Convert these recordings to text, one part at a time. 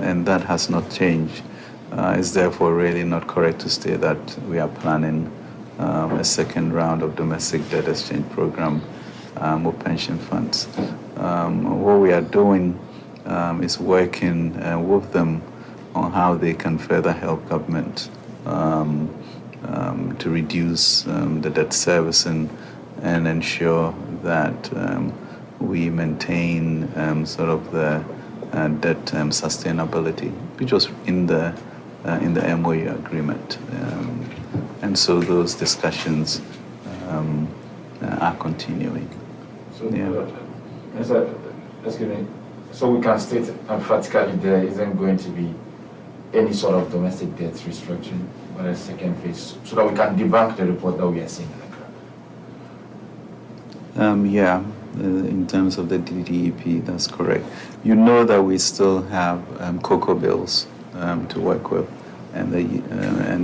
and that has not changed. It's therefore really not correct to state that we are planning a second round of domestic debt exchange program or pension funds. What we are doing is working with them on how they can further help government to reduce the debt servicing and ensure that we maintain sort of the debt sustainability, which was in the MOU agreement. And so those discussions are continuing. So, excuse me. So we can state emphatically there isn't going to be any sort of domestic debt restructuring or a second phase, so that we can debunk the report that we are seeing. In terms of the DDEP, that's correct. You know that we still have cocoa bills to work with, and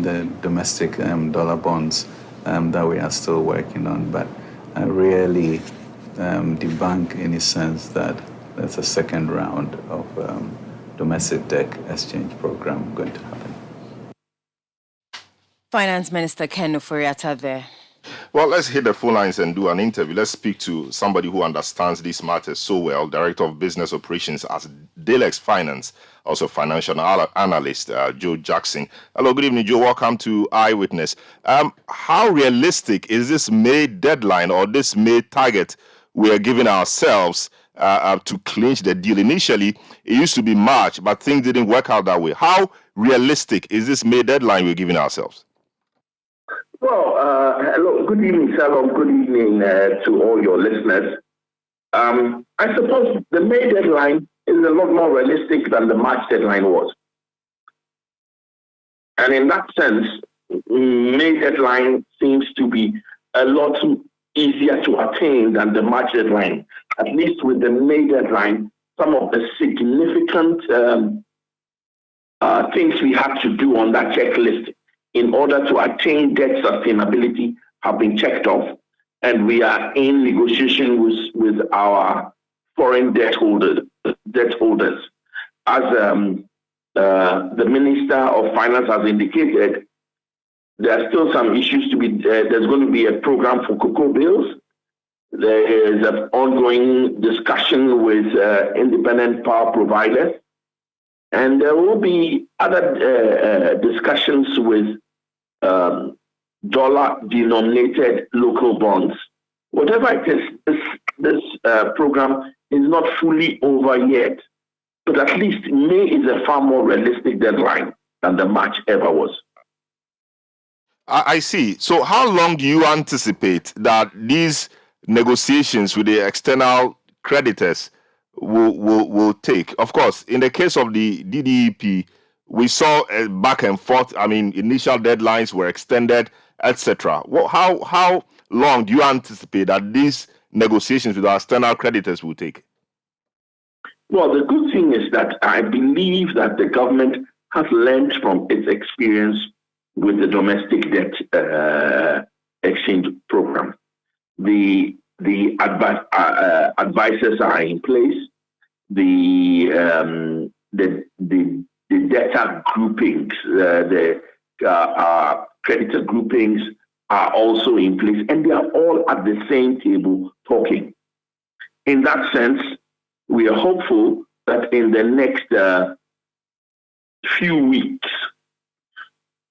the domestic dollar bonds that we are still working on, but really debunk any sense that there's a second round of domestic debt exchange program going to happen. Finance Minister Ken Ofori-Atta there. Well, let's hit the phone lines and do an interview. Let's speak to somebody who understands these matters so well, Director of Business Operations at Dalex Finance, also financial analyst, Joe Jackson. Hello, good evening, Joe. Welcome to Eyewitness. How realistic is this May deadline or this May target we are giving ourselves to clinch the deal? Initially, it used to be March, but things didn't work out that way. How realistic is this May deadline we're giving ourselves? Well, hello, good evening, Selorm. Good evening to all your listeners. I suppose the May deadline is a lot more realistic than the March deadline was. And in that sense, May deadline seems to be a lot easier to attain than the March deadline. At least with the May deadline, some of the significant things we have to do on that checklist in order to attain debt sustainability have been checked off, and we are in negotiation with our foreign debt holders. As the Minister of Finance has indicated, there are still some issues to be. There's going to be a program for cocoa bills. There is an ongoing discussion with independent power providers, and there will be other discussions with dollar-denominated local bonds. Whatever it is, this program is not fully over yet, but at least May is a far more realistic deadline than the March ever was. I see. So how long do you anticipate that these negotiations with the external creditors will take? Of course, in the case of the DDEP, we saw a back and forth. I mean, initial deadlines were extended, etc. How long do you anticipate that these negotiations with our external creditors will take? Well, the good thing is that I believe that the government has learned from its experience with the domestic debt exchange program. The advisors are in place. The debtor groupings, the creditor groupings are also in place, and they are all at the same table talking. In that sense, we are hopeful that in the next few weeks,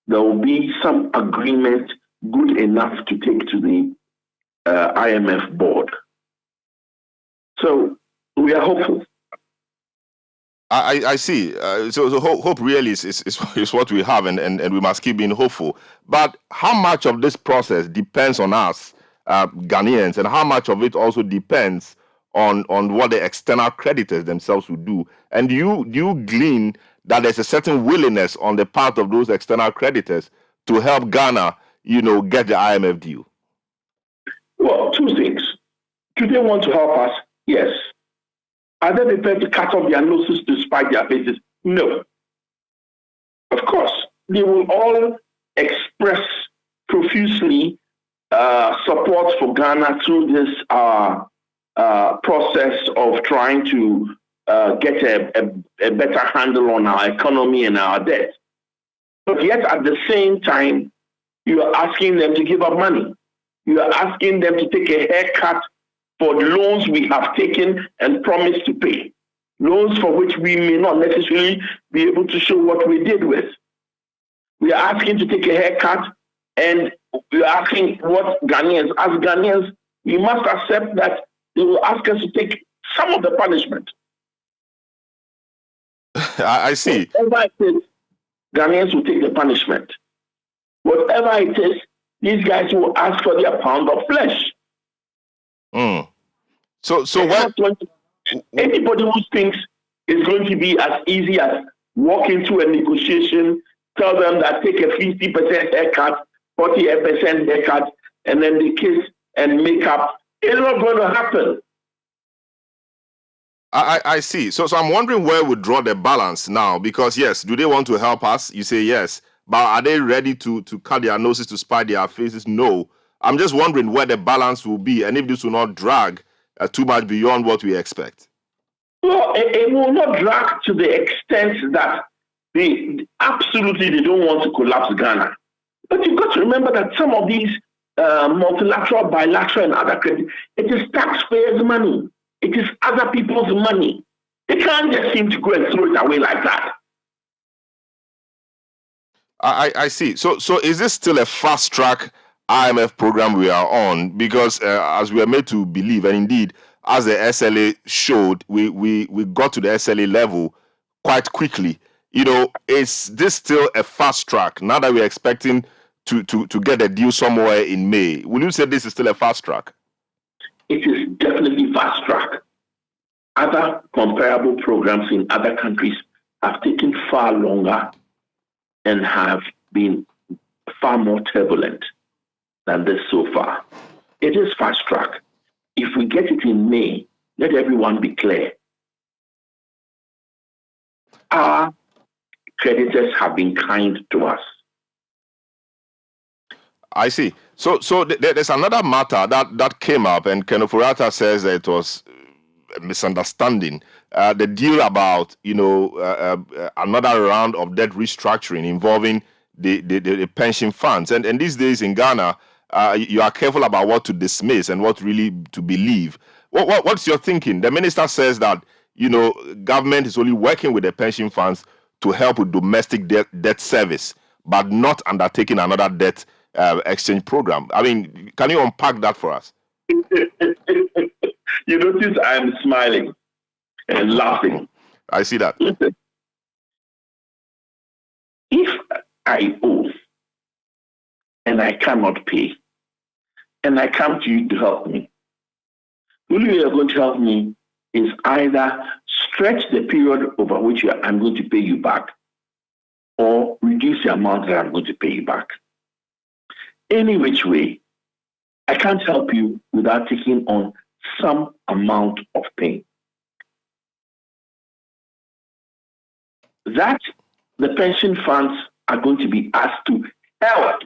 there will be some agreement good enough to take to the IMF board. So we are hopeful. I see. So hope really is what we have, and we must keep being hopeful. But how much of this process depends on us, Ghanaians, and how much of it also depends on what the external creditors themselves will do? And do you glean that there's a certain willingness on the part of those external creditors to help Ghana, get the IMF deal? Well, two things. Do they want to help us? Yes. Are they prepared to cut off their noses to spite their faces? No. Of course, they will all express profusely support for Ghana through this process of trying to get a better handle on our economy and our debt. But yet at the same time, you are asking them to give up money. You are asking them to take a haircut for loans we have taken and promised to pay. Loans for which we may not necessarily be able to show what we did with. We are asking to take a haircut, and we are asking what Ghanaians, as Ghanaians, we must accept that they will ask us to take some of the punishment. I see. Whatever it is, Ghanaians will take the punishment. Whatever it is, these guys will ask for their pound of flesh. So what? Anybody who thinks it's going to be as easy as walk into a negotiation, tell them that take a 50% haircut, 48% haircut, and then they kiss and make up, it's not going to happen. I see. So I'm wondering where we draw the balance now, because yes, do they want to help us? You say yes, but are they ready to cut their noses to spite their faces? No. I'm just wondering where the balance will be, and if this will not drag too much beyond what we expect. Well, it will not drag to the extent that they don't want to collapse Ghana. But you've got to remember that some of these multilateral, bilateral, and other credit, it is taxpayers' money. It is other people's money. They can't just seem to go and throw it away like that. I see. So is this still a fast-track IMF program we are on? Because as we are made to believe, and indeed, as the SLA showed, we got to the SLA level quite quickly. You know, is this still a fast track now that we're expecting to get a deal somewhere in May? Will you say this is still a fast track? It is definitely fast track. Other comparable programs in other countries have taken far longer and have been far more turbulent than this so far. It is fast track. If we get it in May, let everyone be clear. Our creditors have been kind to us. I see. So there's another matter that came up, and Ken Ofori-Atta says that it was a misunderstanding. The deal about another round of debt restructuring involving the pension funds, and these days in Ghana, you are careful about what to dismiss and what really to believe. What's your thinking? The minister says that government is only working with the pension funds to help with domestic debt service, but not undertaking another debt exchange program. I mean, can you unpack that for us? You notice I'm smiling and laughing. I see that. Listen, if I owe and I cannot pay, and I come to you to help me, the only way you're going to help me is either stretch the period over which I'm going to pay you back, or reduce the amount that I'm going to pay you back. Any which way, I can't help you without taking on some amount of pain. That the pension funds are going to be asked to help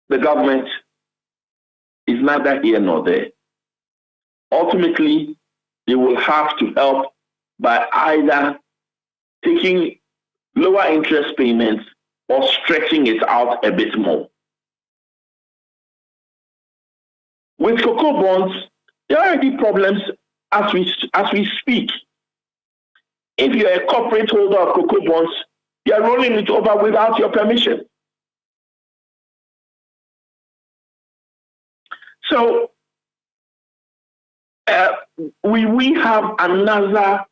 the government is neither here nor there. Ultimately, they will have to help by either taking lower interest payments or stretching it out a bit more. With cocoa bonds, there are already problems as we speak. If you're a corporate holder of cocoa bonds, you're rolling it over without your permission. So we have another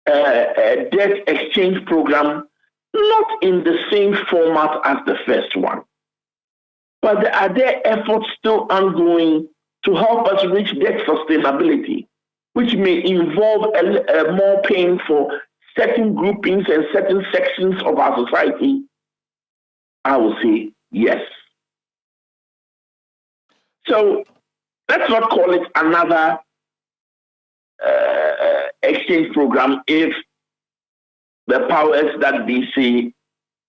debt exchange program, not in the same format as the first one, but there are efforts still ongoing to help us reach debt sustainability, which may involve more pain for certain groupings and certain sections of our society. I will say yes. So let's not call it another exchange program if the powers that be say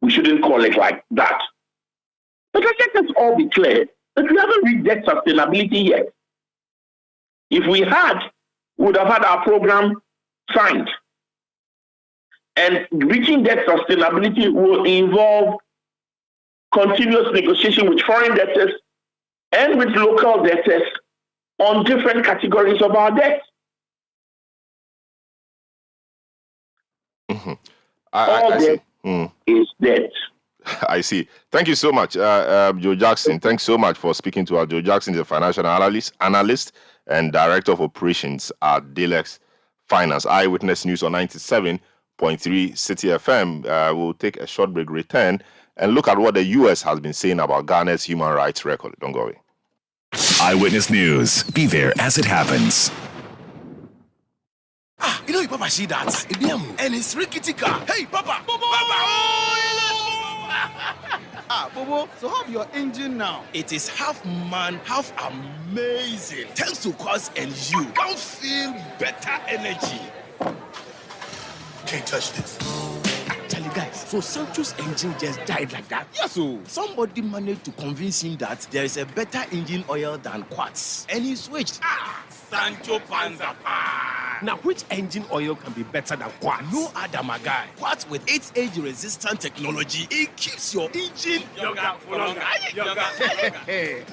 we shouldn't call it like that. But let us all be clear that we haven't reached debt sustainability yet. If we had, we would have had our program signed. And reaching debt sustainability will involve continuous negotiation with foreign debtors and with local debtors on different categories of our debt. Mm-hmm. All debt is debt. I see. Thank you so much, Joe Jackson. Thanks so much for speaking to us. Joe Jackson is a financial analyst and director of operations at Delex Finance. Eyewitness News on 97.3 Citi FM. We'll take a short break, return, and look at what the U.S. has been saying about Ghana's human rights record. Don't go away. Eyewitness News. Be there as it happens. You know, Papa see that? And it's rickety car. Hey, Papa! Bobo, so how your engine now? It is half man, half amazing. Thanks to Quartz and you. Can feel better energy. Can't touch this. Actually, guys, so Sancho's engine just died like that. Yes, so somebody managed to convince him that there is a better engine oil than Quartz, and he switched. Sancho Panza. Now, which engine oil can be better than Quartz? No other, my guy. Quartz with its age-resistant technology, it keeps your engine younger for longer.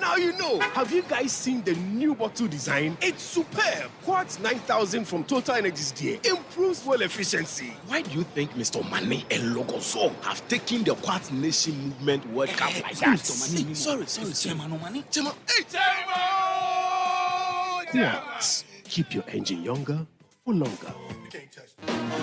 Now you know. Have you guys seen the new bottle design? It's superb. Quartz 9000 from Total Energies there improves fuel efficiency. Why do you think Mr. Mane and Logoso have taken the Quartz Nation movement World Cup like that? Hey, sorry. Chema. Quartz. Keep your engine younger for longer.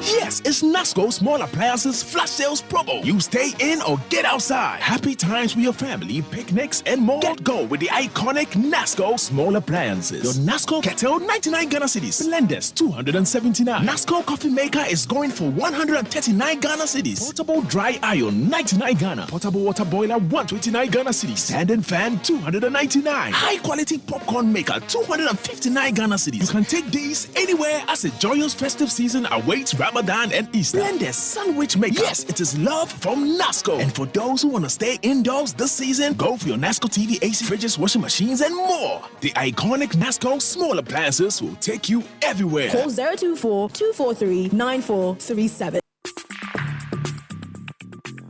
Yes, it's NASCO Small Appliances Flash Sales Promo. You stay in or get outside. Happy times with your family, picnics, and more. Get go with the iconic NASCO Small Appliances. Your NASCO kettle, 99 Ghana cedis. Blenders, 279. NASCO coffee maker is going for 139 Ghana cedis. Portable dry iron, 99 Ghana. Portable water boiler, 129 Ghana cedis. Standing fan, 299. High quality popcorn maker, 259 Ghana cedis. You can take these anywhere as a joyous festive season awaits Ramadan and Easter. Blenders sandwich maker. Yes, it is love from NASCO. And for those who want to stay indoors this season, go for your NASCO TV, AC, fridges, washing machines, and more. The iconic NASCO Small Appliances will take you everywhere. Call 024-243-9437.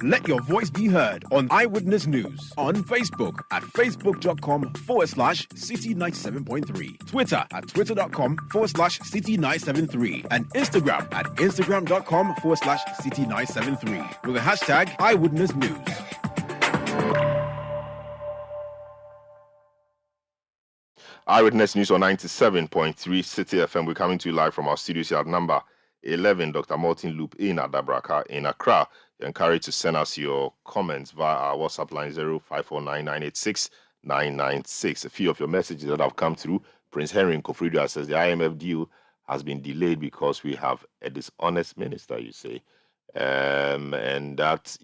Let your voice be heard on Eyewitness News on Facebook at facebook.com/Citi97.3, Twitter at twitter.com/Citi973, and Instagram at instagram.com/Citi973 with the hashtag Eyewitness News. Eyewitness News on 97.3 Citi FM. We're coming to you live from our studios here at number 11, Dr. Martin Loop in Adabraka in Accra. You're encouraged to send us your comments via our WhatsApp line 0549986996. A few of your messages that have come through. Prince Henry in Kofridia says the IMF deal has been delayed because we have a dishonest minister, you say. And that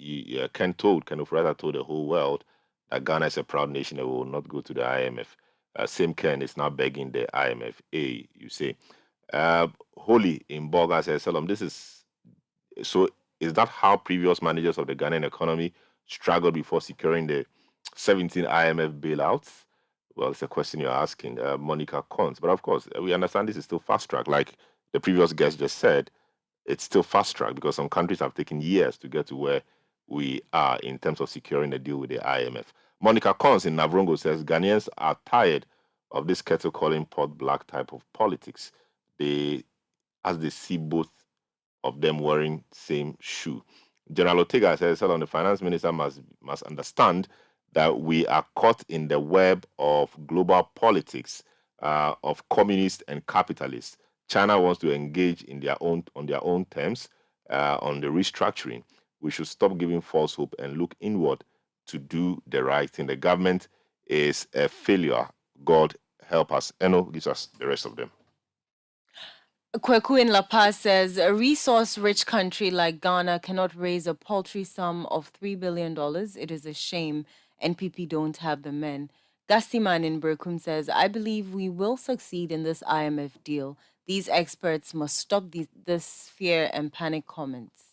Ken Ofrata told the whole world that Ghana is a proud nation and will not go to the IMF. Same Ken is now begging the IMF. You say. Holy in Boga says, Selorm, this is so. Is that how previous managers of the Ghanaian economy struggled before securing the 17 IMF bailouts? Well, it's a question you're asking, Monica Cons. But of course, we understand this is still fast track. Like the previous guest just said, it's still fast track because some countries have taken years to get to where we are in terms of securing a deal with the IMF. Monica Cons in Navrongo says, Ghanaians are tired of this kettle calling pot black type of politics. As they see both of them wearing same shoe. General Ortega says, the finance minister must understand that we are caught in the web of global politics of communists and capitalists. China wants to engage on their own terms on the restructuring. We should stop giving false hope and look inward to do the right thing. The government is a failure. God help us. Eno gives us the rest of them. Kweku in La Paz says, a resource-rich country like Ghana cannot raise a paltry sum of $3 billion. It is a shame NPP don't have the men. Gastiman in Berkum says, I believe we will succeed in this IMF deal. These experts must stop this fear and panic comments.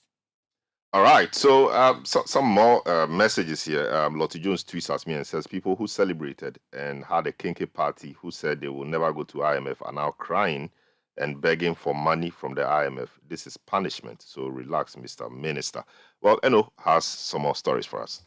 All right, so some more messages here. Lottie Jones tweets at me and says, people who celebrated and had a kinky party who said they will never go to IMF are now crying and begging for money from the IMF. This is punishment. So relax, Mr. Minister. Well, Eno has some more stories for us.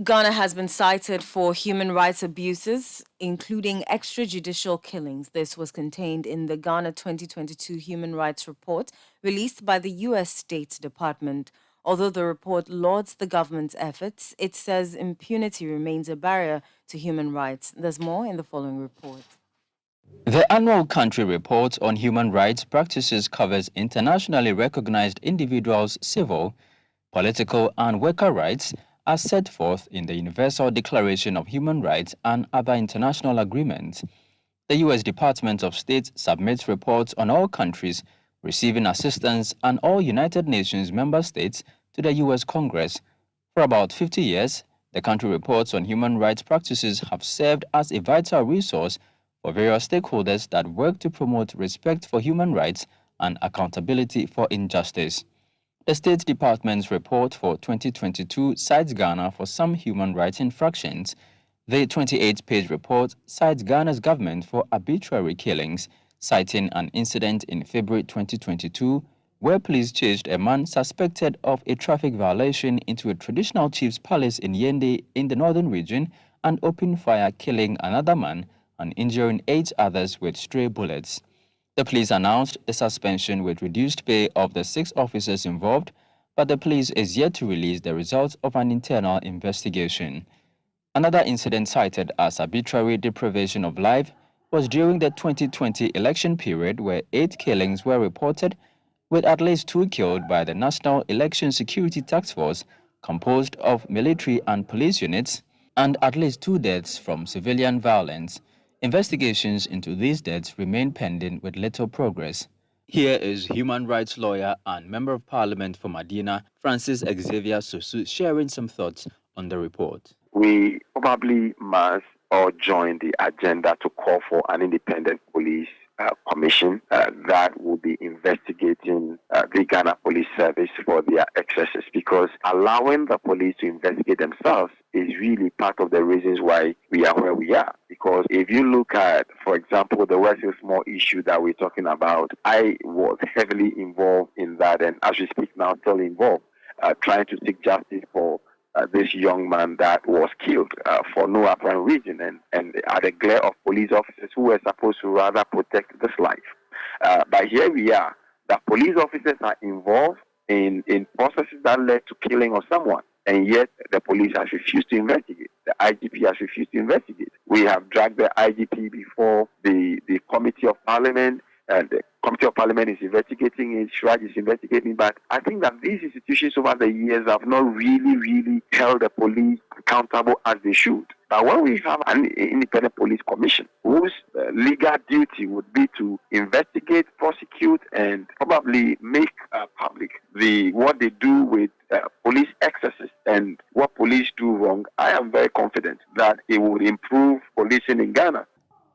Ghana has been cited for human rights abuses, including extrajudicial killings. This was contained in the Ghana 2022 Human Rights Report released by the U.S. State Department. Although the report lauds the government's efforts, it says impunity remains a barrier to human rights. There's more in the following report. The annual country report on human rights practices covers internationally recognized individuals' civil, political, and worker rights as set forth in the Universal Declaration of Human Rights and other international agreements. The U.S. Department of State submits reports on all countries receiving assistance and all United Nations member states to the U.S. Congress. For about 50 years, the country reports on human rights practices have served as a vital resource for various stakeholders that work to promote respect for human rights and accountability for injustice. The State Department's report for 2022 cites Ghana for some human rights infractions. The 28-page report cites Ghana's government for arbitrary killings, citing an incident in February 2022 where police chased a man suspected of a traffic violation into a traditional chief's palace in Yende in the northern region and opened fire, killing another man and injuring 8 others with stray bullets. The police announced the suspension with reduced pay of the 6 officers involved, but the police is yet to release the results of an internal investigation. Another incident cited as arbitrary deprivation of life was during the 2020 election period where 8 killings were reported, with at least 2 killed by the National Election Security Task Force, composed of military and police units, and at least 2 deaths from civilian violence. Investigations into these deaths remain pending with little progress. Here is human rights lawyer and member of parliament for Medina, Francis Xavier Sosu, sharing some thoughts on the report. We probably must all join the agenda to call for an independent police commission that will be investigating the Ghana Police Service for their excesses, because allowing the police to investigate themselves is really part of the reasons why we are where we are. Because if you look at, for example, the West Hill Small issue that we're talking about, I was heavily involved in that, and as we speak now, still involved, trying to seek justice for this young man that was killed for no apparent reason, and at the glare of police officers who were supposed to rather protect this life. But here we are. The police officers are involved in processes that led to killing of someone, and yet the police has refused to investigate. The IGP has refused to investigate. We have dragged the IGP before the Committee of Parliament, and the Committee of Parliament is investigating it, Shraj is investigating, but I think that these institutions over the years have not really held the police accountable as they should. But when we have an independent police commission whose legal duty would be to investigate, prosecute, and probably make public what they do with police excesses and what police do wrong, I am very confident that it would improve policing in Ghana.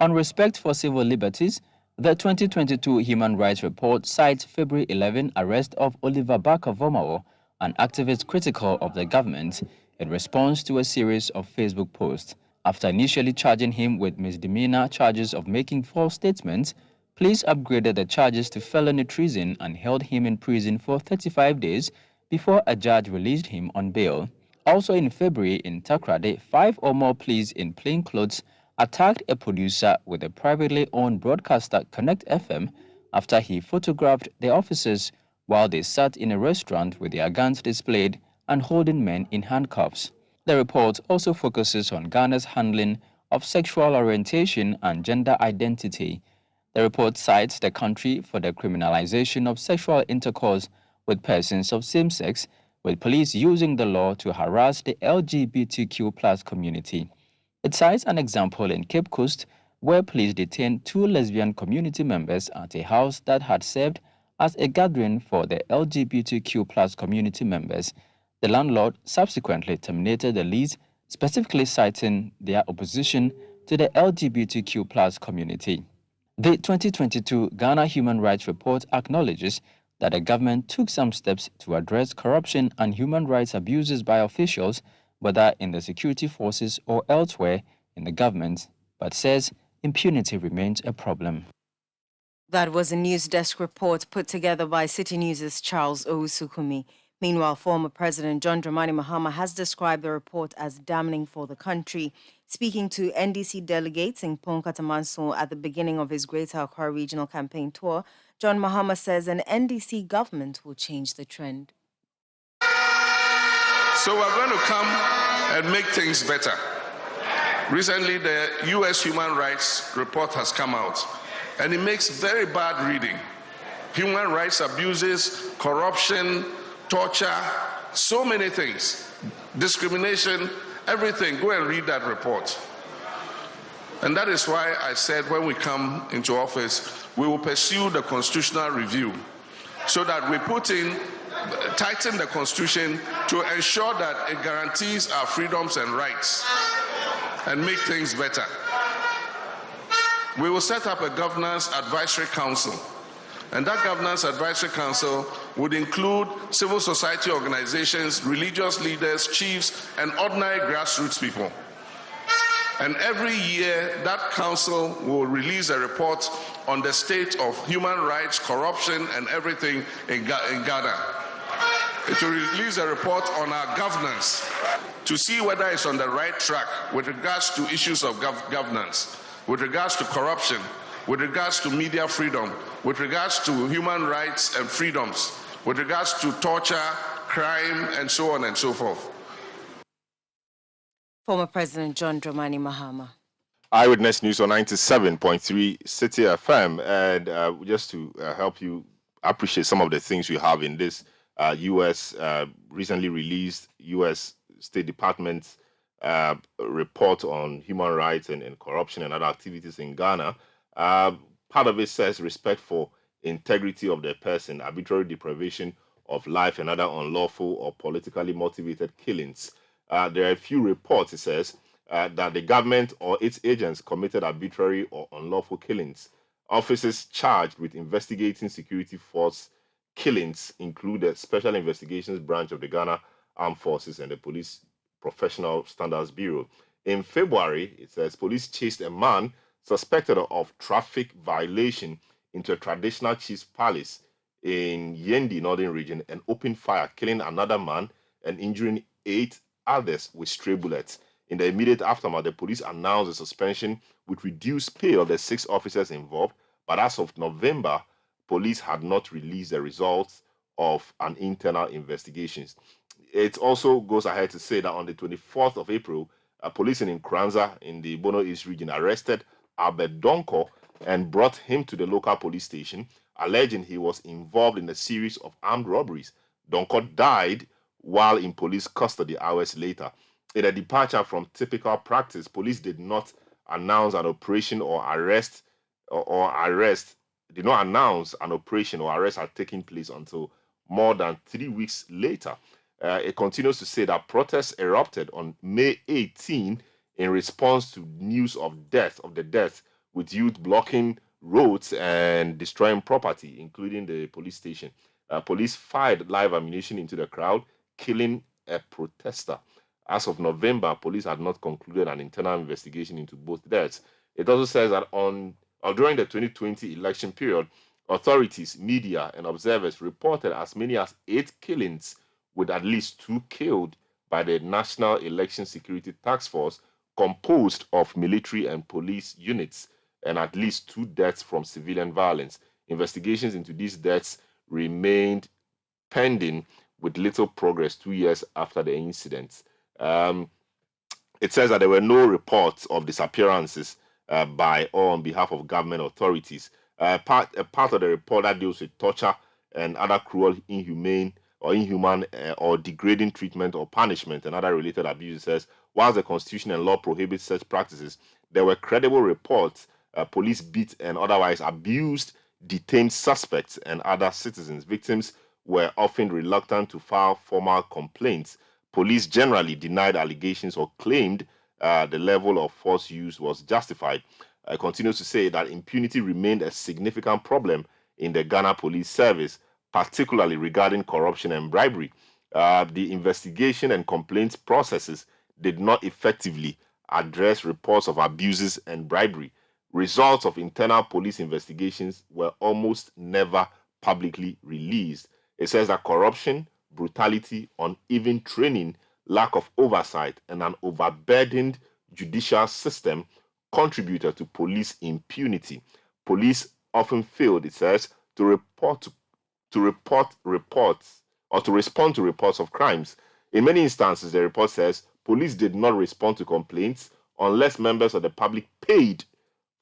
On respect for civil liberties, the 2022 Human Rights Report cites February 11 arrest of Oliver Barker-Vormawor, an activist critical of the government, in response to a series of Facebook posts. After initially charging him with misdemeanor charges of making false statements, police upgraded the charges to felony treason and held him in prison for 35 days before a judge released him on bail. Also in February in Takrade, 5 or more police in plain clothes attacked a producer with a privately owned broadcaster, Connect FM, after he photographed the officers while they sat in a restaurant with their guns displayed and holding men in handcuffs. The report also focuses on Ghana's handling of sexual orientation and gender identity. The report cites the country for the criminalization of sexual intercourse with persons of same sex, with police using the law to harass the LGBTQ+ community. It cites an example in Cape Coast where police detained 2 lesbian community members at a house that had served as a gathering for the LGBTQ+ community members. The landlord subsequently terminated the lease, specifically citing their opposition to the LGBTQ+ community. The 2022 Ghana Human Rights Report acknowledges that the government took some steps to address corruption and human rights abuses by officials, whether in the security forces or elsewhere in the government, but says impunity remains a problem. That was a news desk report put together by City News' Charles Owusukumi. Meanwhile, former President John Dramani Mahama has described the report as damning for the country. Speaking to NDC delegates in Ponkatamanso at the beginning of his Greater Accra regional campaign tour, John Mahama says an NDC government will change the trend. So we're going to come and make things better. Recently, the U.S. Human Rights Report has come out, and it makes very bad reading. Human rights abuses, corruption, torture, so many things, discrimination, everything. Go and read that report. And that is why I said when we come into office, we will pursue the constitutional review so that we tighten the Constitution to ensure that it guarantees our freedoms and rights and make things better. We will set up a Governance Advisory Council, and that Governance Advisory Council would include civil society organizations, religious leaders, chiefs, and ordinary grassroots people. And every year, that council will release a report on the state of human rights, corruption, and everything in Ghana. It will release a report on our governance to see whether it's on the right track with regards to issues of governance, with regards to corruption, with regards to media freedom, with regards to human rights and freedoms, with regards to torture, crime, and so on and so forth. Former President John Dramani Mahama. Eyewitness News on 97.3 Citi FM. And just to help you appreciate some of the things we have in this U.S. Recently released U.S. State Department report on human rights and corruption and other activities in Ghana. Part of it says respect for integrity of the person, arbitrary deprivation of life and other unlawful or politically motivated killings. There are a few reports, it says, that the government or its agents committed arbitrary or unlawful killings. Officers charged with investigating security force killings include the Special Investigations Branch of the Ghana Armed Forces and the Police Professional Standards Bureau. In February, it says police chased a man suspected of traffic violation into a traditional chief's palace in Yendi, Northern Region, and opened fire, killing another man and injuring 8 others with stray bullets. In the immediate aftermath, the police announced a suspension with reduced pay of the 6 officers involved, but as of November, police had not released the results of an internal investigation. It also goes ahead to say that on the 24th of April, police in Nkranza in the Bono East region arrested Albert Donko and brought him to the local police station, alleging he was involved in a series of armed robberies. Donko died while in police custody hours later. In a departure from typical practice, police did not announce an operation or arrest did not announce an operation or arrest had taken place until more than 3 weeks later. It continues to say that protests erupted on May 18 in response to news of the death, with youth blocking roads and destroying property, including the police station. Police fired live ammunition into the crowd, killing a protester. As of November, police had not concluded an internal investigation into both deaths. It also says that during the 2020 election period, authorities, media, and observers reported as many as 8 killings, with at least 2 killed by the National Election Security Task Force, composed of military and police units, and at least 2 deaths from civilian violence. Investigations into these deaths remained pending, with little progress 2 years after the incidents. It says that there were no reports of disappearances by or on behalf of government authorities. Part of the report that deals with torture and other cruel, inhuman or degrading treatment or punishment and other related abuses says, whilst the Constitution and law prohibit such practices, there were credible reports police beat and otherwise abused detained suspects and other citizens. Victims were often reluctant to file formal complaints. Police generally denied allegations or claimed the level of force used was justified. Continues to say that impunity remained a significant problem in the Ghana Police Service, particularly regarding corruption and bribery. The investigation and complaints processes did not effectively address reports of abuses and bribery. Results of internal police investigations were almost never publicly released. It says that corruption, brutality, uneven training, lack of oversight, and an overburdened judicial system contributed to police impunity. Police often failed, it says, to respond to reports of crimes. In many instances, the report says police did not respond to complaints unless members of the public paid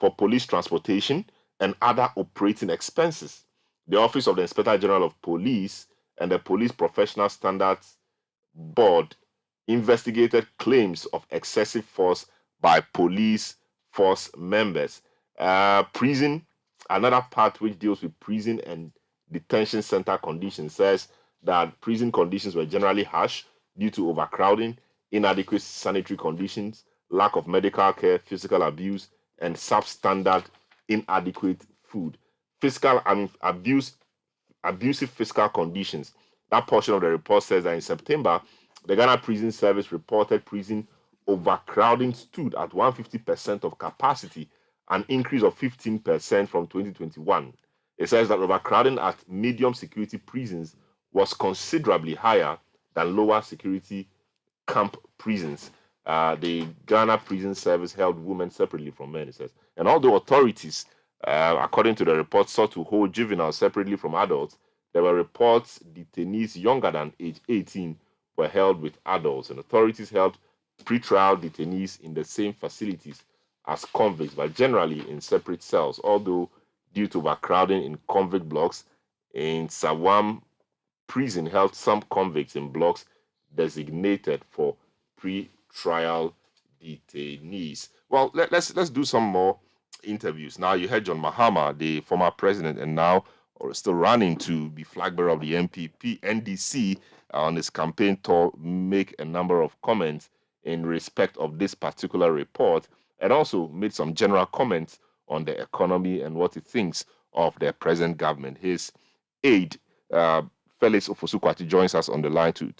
for police transportation and other operating expenses. The Office of the Inspector General of Police and the Police Professional Standards Board investigated claims of excessive force by police force members. Prison, another part which deals with prison and detention center conditions, says that prison conditions were generally harsh due to overcrowding, inadequate sanitary conditions, lack of medical care, physical abuse, and substandard inadequate food. Abusive fiscal conditions. That portion of the report says that in September, the Ghana Prison Service reported prison overcrowding stood at 150% of capacity, an increase of 15% from 2021. It says that overcrowding at medium security prisons was considerably higher than lower security camp prisons. The Ghana Prison Service held women separately from men, it says. And although authorities, according to the report, sought to hold juveniles separately from adults, there were reports detainees younger than age 18 were held with adults, and authorities held pretrial detainees in the same facilities as convicts, but generally in separate cells, although due to overcrowding in convict blocks, in Sawam prison held some convicts in blocks designated for pre-trial detainees. Well, let's do some more interviews. Now, you heard John Mahama, the former president, and now still running to be flag bearer of the NDC on his campaign tour, make a number of comments in respect of this particular report, and also made some general comments on the economy and what he thinks of the present government. His aide, Felix Ofosukwati, joins us on the line to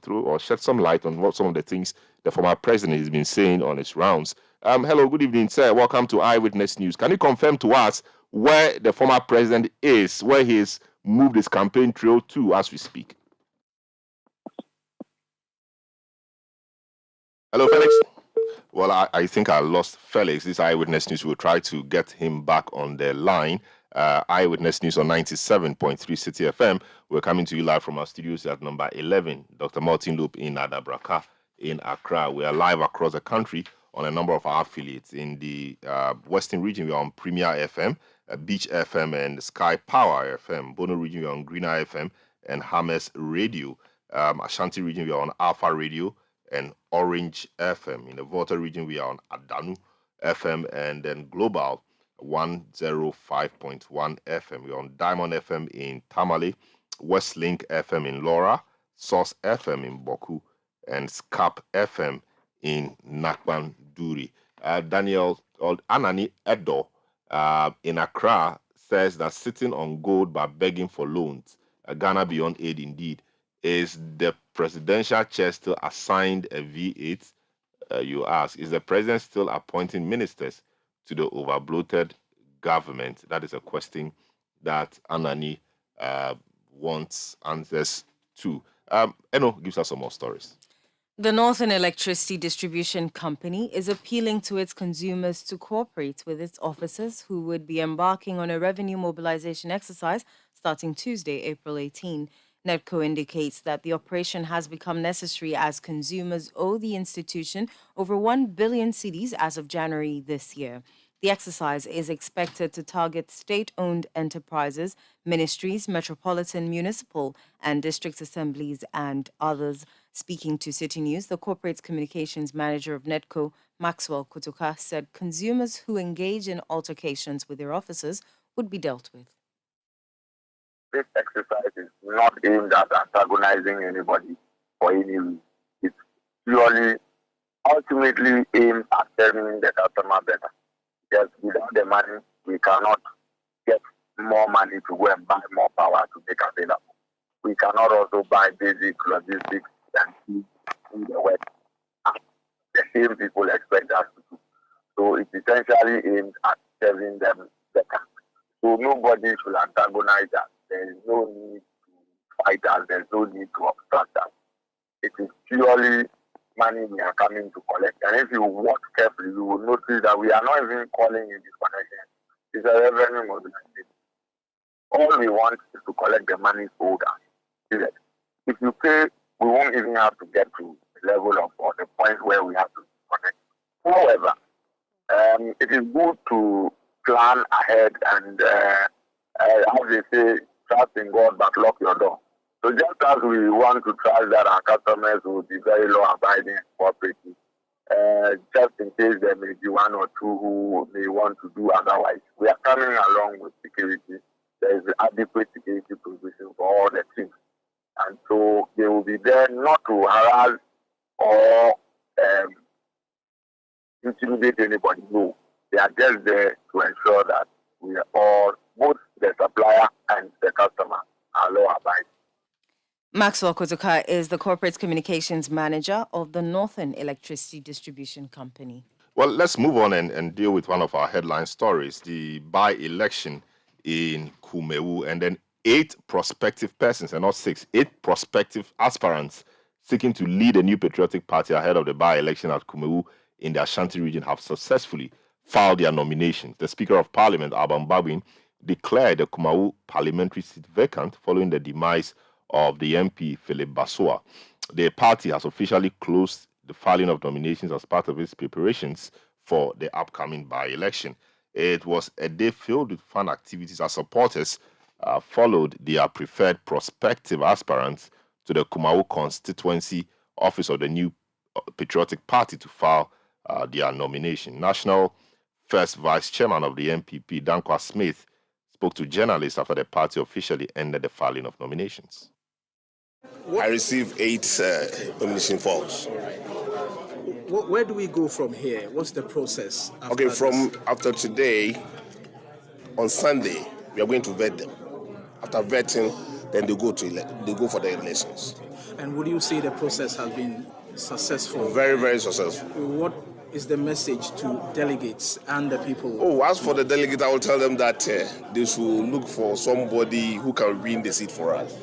throw or shed some light on what some of the things the former president has been saying on his rounds. Hello, good evening, sir. Welcome to Eyewitness News. Can you confirm to us where the former president is, where he's moved his campaign trail to as we speak? Hello, Felix. Well, I think I lost Felix. This Eyewitness News, we'll try to get him back on the line. Eyewitness News on 97.3 Citi FM. We're coming to you live from our studios at number 11, Dr. Martin Loop in Adabraka in Accra. We are live across the country on a number of our affiliates. In the Western region, we are on Premier FM, Beach FM, and Sky Power FM. Bono region, we are on Greener FM and Hammers Radio. Ashanti region, we are on Alpha Radio and Orange FM. In the Volta region, we are on Adonoo FM, and then Global 105.1 FM. We're on Diamond FM in Tamale, Westlink FM in Laura, Source FM in Boku, and Scap FM in Nakban Duri. Daniel Anani Edo in Accra says that sitting on gold but begging for loans, Ghana beyond aid indeed. Is the presidential chair still assigned a V8? You ask. Is the president still appointing ministers to the overbloated government? That is a question that Anani wants answers to. Eno gives us some more stories. The Northern Electricity Distribution Company is appealing to its consumers to cooperate with its officers who would be embarking on a revenue mobilization exercise starting Tuesday, April 18. NEDCO indicates that the operation has become necessary as consumers owe the institution over 1 billion cedis as of January this year. The exercise is expected to target state-owned enterprises, ministries, metropolitan, municipal, and district assemblies, and others. Speaking to Citi News, the corporate communications manager of NEDCO, Maxwell Kutuka, said consumers who engage in altercations with their officers would be dealt with. This exercise is not aimed at antagonizing anybody for any reason. It's purely, ultimately aimed at serving the customer better. Because without the money, we cannot get more money to go and buy more power to make available. We cannot also buy basic logistics and do the work the same people expect us to do. So So it's essentially aimed at serving them better. So nobody should antagonize us. There is no need to fight us. There's no need to obstruct us. It is purely money we are coming to collect. And if you watch carefully, you will notice that we are not even calling it disconnection. It's a revenue mobilization. All we want is to collect the money owed us. If you pay, we won't even have to get to the level of or the point where we have to disconnect. However, it is good to plan ahead and, as they say, trust in God but lock your door. So just as we want to trust that our customers will be very law-abiding and cooperative, just in case there may be one or two who may want to do otherwise, we are coming along with security. There is adequate security provision for all the teams. And so they will be there not to harass or intimidate anybody. No, they are just there to ensure that we are all, both the supplier and the customer, are law-abiding. Maxwell Kozuka is the Corporate Communications Manager of the Northern Electricity Distribution Company. Well, let's move on and deal with one of our headline stories, the by-election in Kumawu, and then 8 prospective persons, and not 6, 8 prospective aspirants seeking to lead a new patriotic party ahead of the by-election at Kumawu in the Ashanti region have successfully filed their nominations. The Speaker of Parliament, Alban Babin, declared the Kumawu parliamentary seat vacant following the demise of the MP Philip Basoa. The party has officially closed the filing of nominations as part of its preparations for the upcoming by-election. It was a day filled with fun activities as supporters followed their preferred prospective aspirants to the Kumawu constituency office of the new patriotic party to file their nomination. National First Vice Chairman of the MPP, Dankwa Smith, spoke to journalists after the party officially ended the filing of nominations. I received 8 nomination forms. Where do we go from here? What's the process? After today, on Sunday, we are going to vet them. After vetting, then they go for the elections. And would you say the process has been successful? Very, very successful. What is the message to delegates and the people? Oh, as for the delegates, I will tell them that they should look for somebody who can win the seat for us.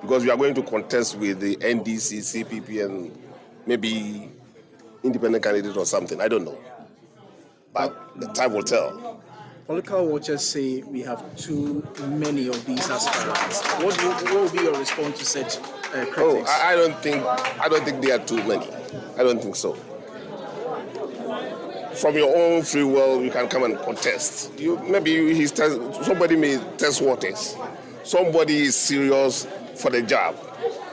Because we are going to contest with the NDC, CPP, and maybe independent candidate or something. I don't know. But the time will tell. Political watchers say we have too many of these aspirants. What will be your response to such critics? Oh, I don't think there are too many. I don't think so. From your own free will, you can come and contest. Somebody may test waters. Somebody is serious for the job.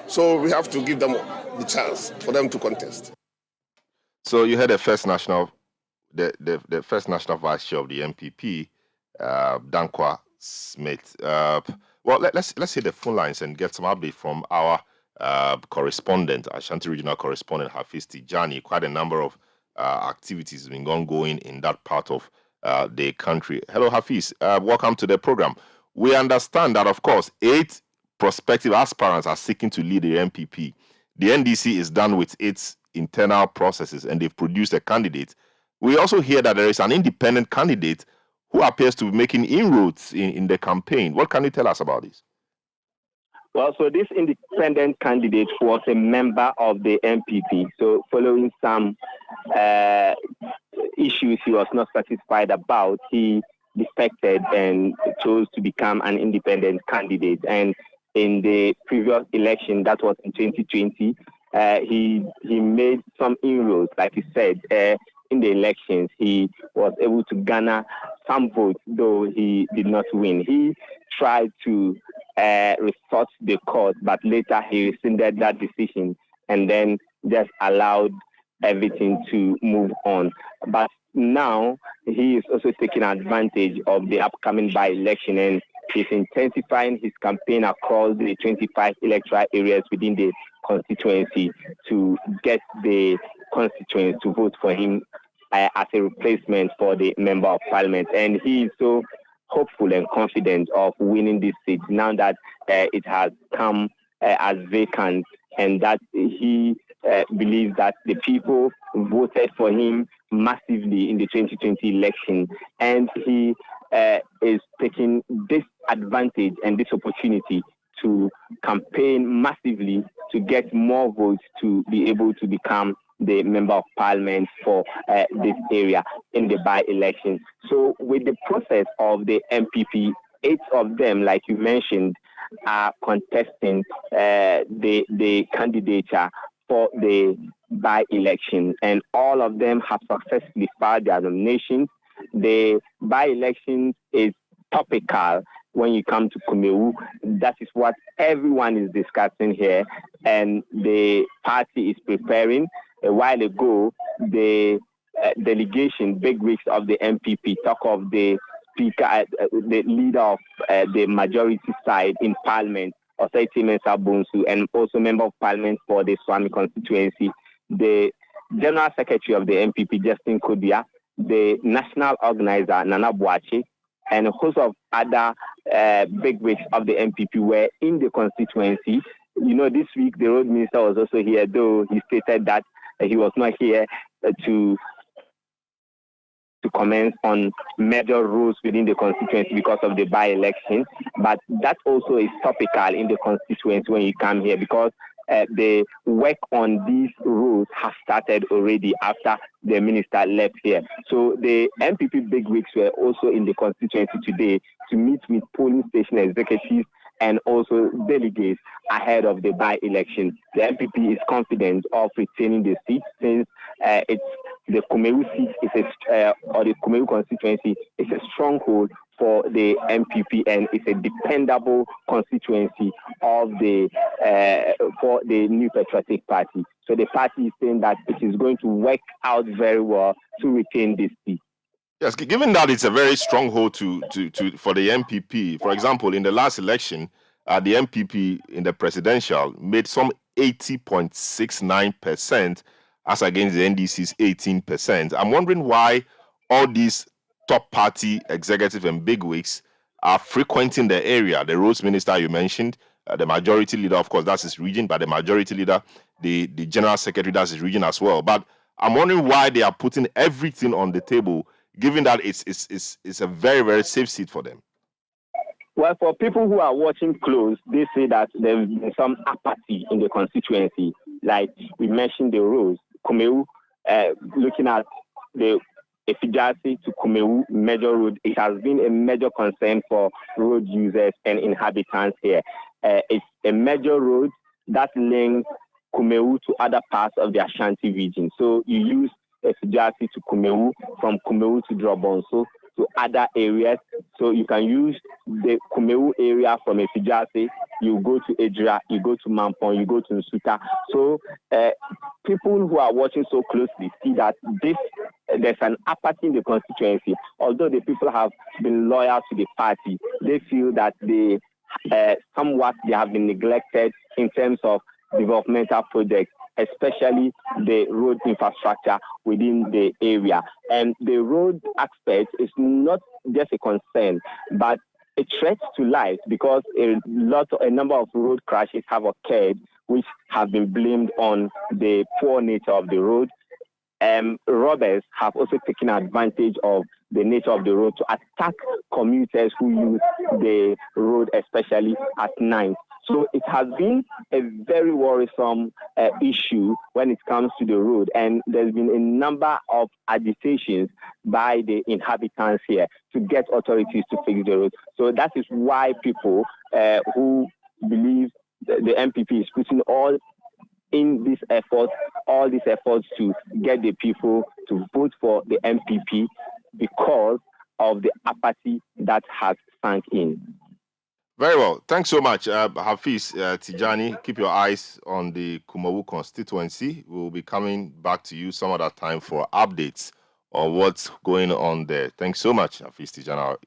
So we have to give them the chance for them to contest. So you had the first national vice chair of the MPP, Dankwa Smith. Well, let's hit the phone lines and get some update from our correspondent, Ashanti Regional Correspondent Hafiz Tijani. Quite a number of activities have been ongoing in that part of the country. Hello, Hafiz. Welcome to the program. We understand that, of course, 8 prospective aspirants are seeking to lead the MPP. The NDC is done with its internal processes and they've produced a candidate. We also hear that there is an independent candidate who appears to be making inroads in the campaign. What can you tell us about this? Well, so this independent candidate was a member of the MPP. So following some issues he was not satisfied about, he defected and chose to become an independent candidate. And in the previous election, that was in 2020, he made some inroads, like he said. In the elections, he was able to garner some votes, though he did not win. He tried to resort to the court, but later he rescinded that decision and then just allowed everything to move on. But now he is also taking advantage of the upcoming by-election and he's intensifying his campaign across the 25 electoral areas within the constituency to get the constituents to vote for him as a replacement for the member of parliament. And he is so hopeful and confident of winning this seat now that it has come as vacant, and that he believes that the people voted for him massively in the 2020 election, and he is taking this advantage and this opportunity to campaign massively to get more votes to be able to become the member of parliament for this area in the by-election. So with the process of the MPP, 8 of them, like you mentioned, are contesting the candidature for the by-election, and all of them have successfully filed their nominations. The by-election is topical when you come to Kumawu. That is what everyone is discussing here, and the party is preparing. A while ago, the delegation, bigwigs of the MPP, talk of the speaker, the leader of the majority side in parliament, Osaiti Mensah Bonsu, and also member of parliament for the Swami constituency, the general secretary of the MPP, Justin Kodia, the national organizer, Nana Boache, and a host of other bigwigs of the MPP were in the constituency. You know, this week the road minister was also here, though he stated that he was not here to comment on major roads within the constituency because of the by-election. But that also is topical in the constituency when you come here, because the work on these roads has started already after the minister left here. So the MPP bigwigs were also in the constituency today to meet with polling station executives and also delegates ahead of the by-election. The MPP is confident of retaining the seat since it's the Kumawu seat or the Kumawu constituency is a stronghold for the MPP, and it's a dependable constituency of the for the New Patriotic Party. So the party is saying that it is going to work out very well to retain this seat. Yes, given that it's a very stronghold to for the MPP. For example, in the last election, the MPP in the presidential made some 80.69% as against the NDC's 18%. I'm wondering why all these top party executive and bigwigs are frequenting the area. The roads minister you mentioned, the majority leader, of course, that's his region, but the majority leader, the general secretary, that's his region as well. But I'm wondering why they are putting everything on the table, given that it's a very, very safe seat for them. Well, for people who are watching close, they say that there's been some apathy in the constituency. Like we mentioned the roads, Kumawu, looking at the Efijasi to Kumawu major road, it has been a major concern for road users and inhabitants here. It's a major road that links Kumawu to other parts of the Ashanti region. So you use Efijasi to Kumawu, from Kumawu to Drobonso to other areas. So you can use the Kumawu area from Efijasi, you go to Edra, you go to Mampong, you go to Nsuta. So people who are watching so closely see that there's an apathy in the constituency. Although the people have been loyal to the party, they feel that they somewhat they have been neglected in terms of developmental projects, especially the road infrastructure within the area. And the road aspect is not just a concern, but a threat to life, because a number of road crashes have occurred, which have been blamed on the poor nature of the road. Robbers have also taken advantage of the nature of the road to attack commuters who use the road, especially at night. So it has been a very worrisome issue when it comes to the road, and there's been a number of agitations by the inhabitants here to get authorities to fix the road. So that is why people who believe the MPP is putting all these efforts to get the people to vote for the MPP because of the apathy that has sunk in. Very well. Thanks so much, Hafiz Tijani. Keep your eyes on the Kumawu constituency. We'll be coming back to you some other time for updates on what's going on there. Thanks so much, Hafiz Tijani, our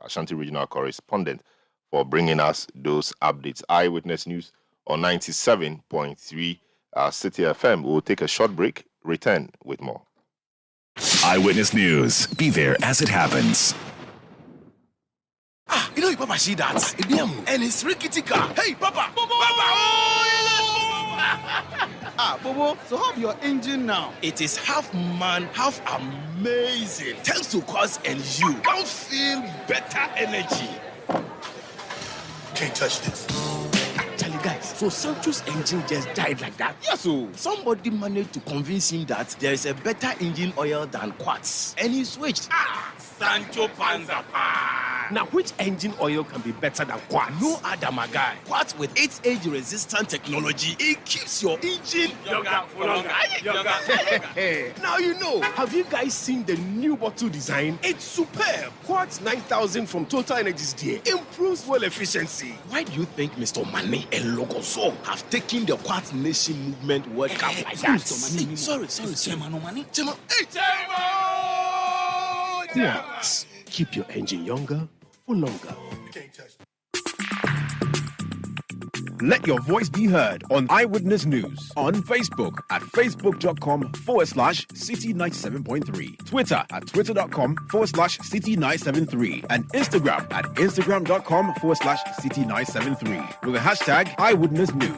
Ashanti regional correspondent, for bringing us those updates. Eyewitness News on 97.3 Citi FM. We'll take a short break, return with more. Eyewitness News. Be there as it happens. You know, Papa, see that? And it's rickety car. Hey, Papa! Papa! Oh, Bobo, so how be your engine now? It is half man, half amazing. Thanks to Quartz and you can feel better energy. Can't touch this. Actually, guys, so Sancho's engine just died like that? Yes, so somebody managed to convince him that there is a better engine oil than Quartz, and he switched. Sancho Panzapa. Now, which engine oil can be better than Quartz? No other, my guy. Quartz with its age-resistant technology, it keeps your engine younger for longer. Now you know. Have you guys seen the new bottle design? It's superb. Quartz 9000 from Total Energies DA improves fuel efficiency. Why do you think Mr. Mane and Logoso have taken the Quartz Nation movement World Cup like that? Sorry. Quartz. Keep your engine younger for longer. Let your voice be heard on Eyewitness News on Facebook at facebook.com/Citi97.3, Twitter at twitter.com/Citi973, and Instagram at instagram.com/Citi973 with the hashtag Eyewitness News.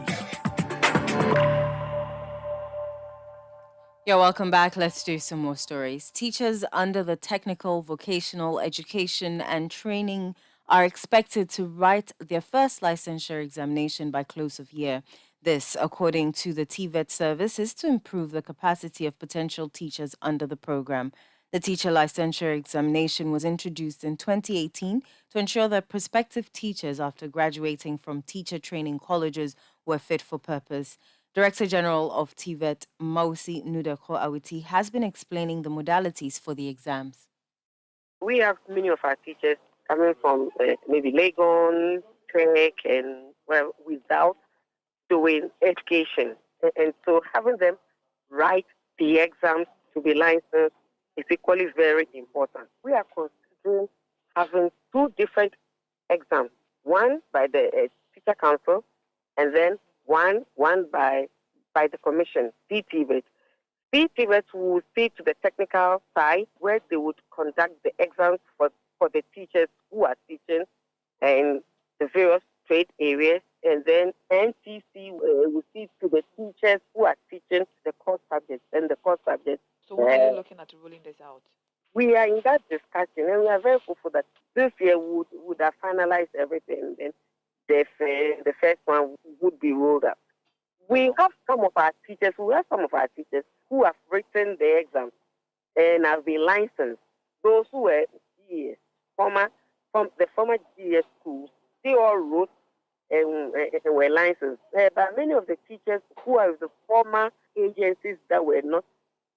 Yeah, welcome back. Let's do some more stories. Teachers under the Technical Vocational Education and Training are expected to write their first licensure examination by close of year. This, according to the TVET service, is to improve the capacity of potential teachers under the program. The teacher licensure examination was introduced in 2018 to ensure that prospective teachers after graduating from teacher training colleges were fit for purpose. Director General of TVET, Mausi Nudeko Awiti, has been explaining the modalities for the exams. We have many of our teachers coming from maybe Legon, Trek, and without doing education. And so having them write the exams to be licensed is equally very important. We are considering having two different exams, one by the Teacher Council and then one by the Commission, CTVET. CTVET will see to the technical side where they would conduct the exams for the teachers who are teaching in the various trade areas, and then NTC will see to the teachers who are teaching the core subjects and the core subjects. So when are you looking at rolling this out? We are in that discussion, and we are very hopeful that this year we would have finalized everything, and the first one would be rolled out. We have some of our teachers who have written the exams and have been licensed. Those who were GS, from the former GS schools, they all wrote and were licensed. But many of the teachers who are the former agencies that were not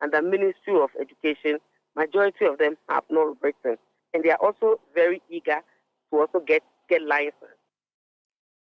under Ministry of Education, majority of them have not written. And they are also very eager to also get licensed.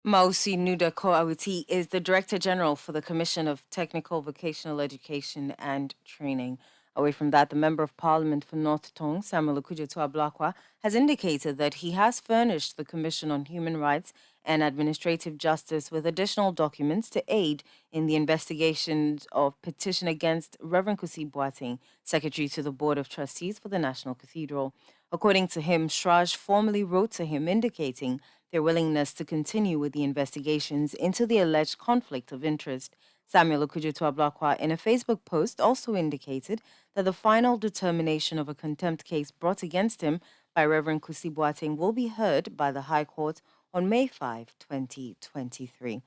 Mausi Nudeko Awiti is the Director General for the Commission of Technical Vocational Education and Training. Away from that, the Member of Parliament for North Tong, Samuel Okujeto-Ablakwa, has indicated that he has furnished the Commission on Human Rights and Administrative Justice with additional documents to aid in the investigations of petition against Reverend Kusi Boateng, Secretary to the Board of Trustees for the National Cathedral. According to him, Shraj formally wrote to him indicating their willingness to continue with the investigations into the alleged conflict of interest. Samuel Okujeto-Ablakwa, in a Facebook post, also indicated that the final determination of a contempt case brought against him by Reverend Kusi Boateng will be heard by the High Court on May 5, 2023.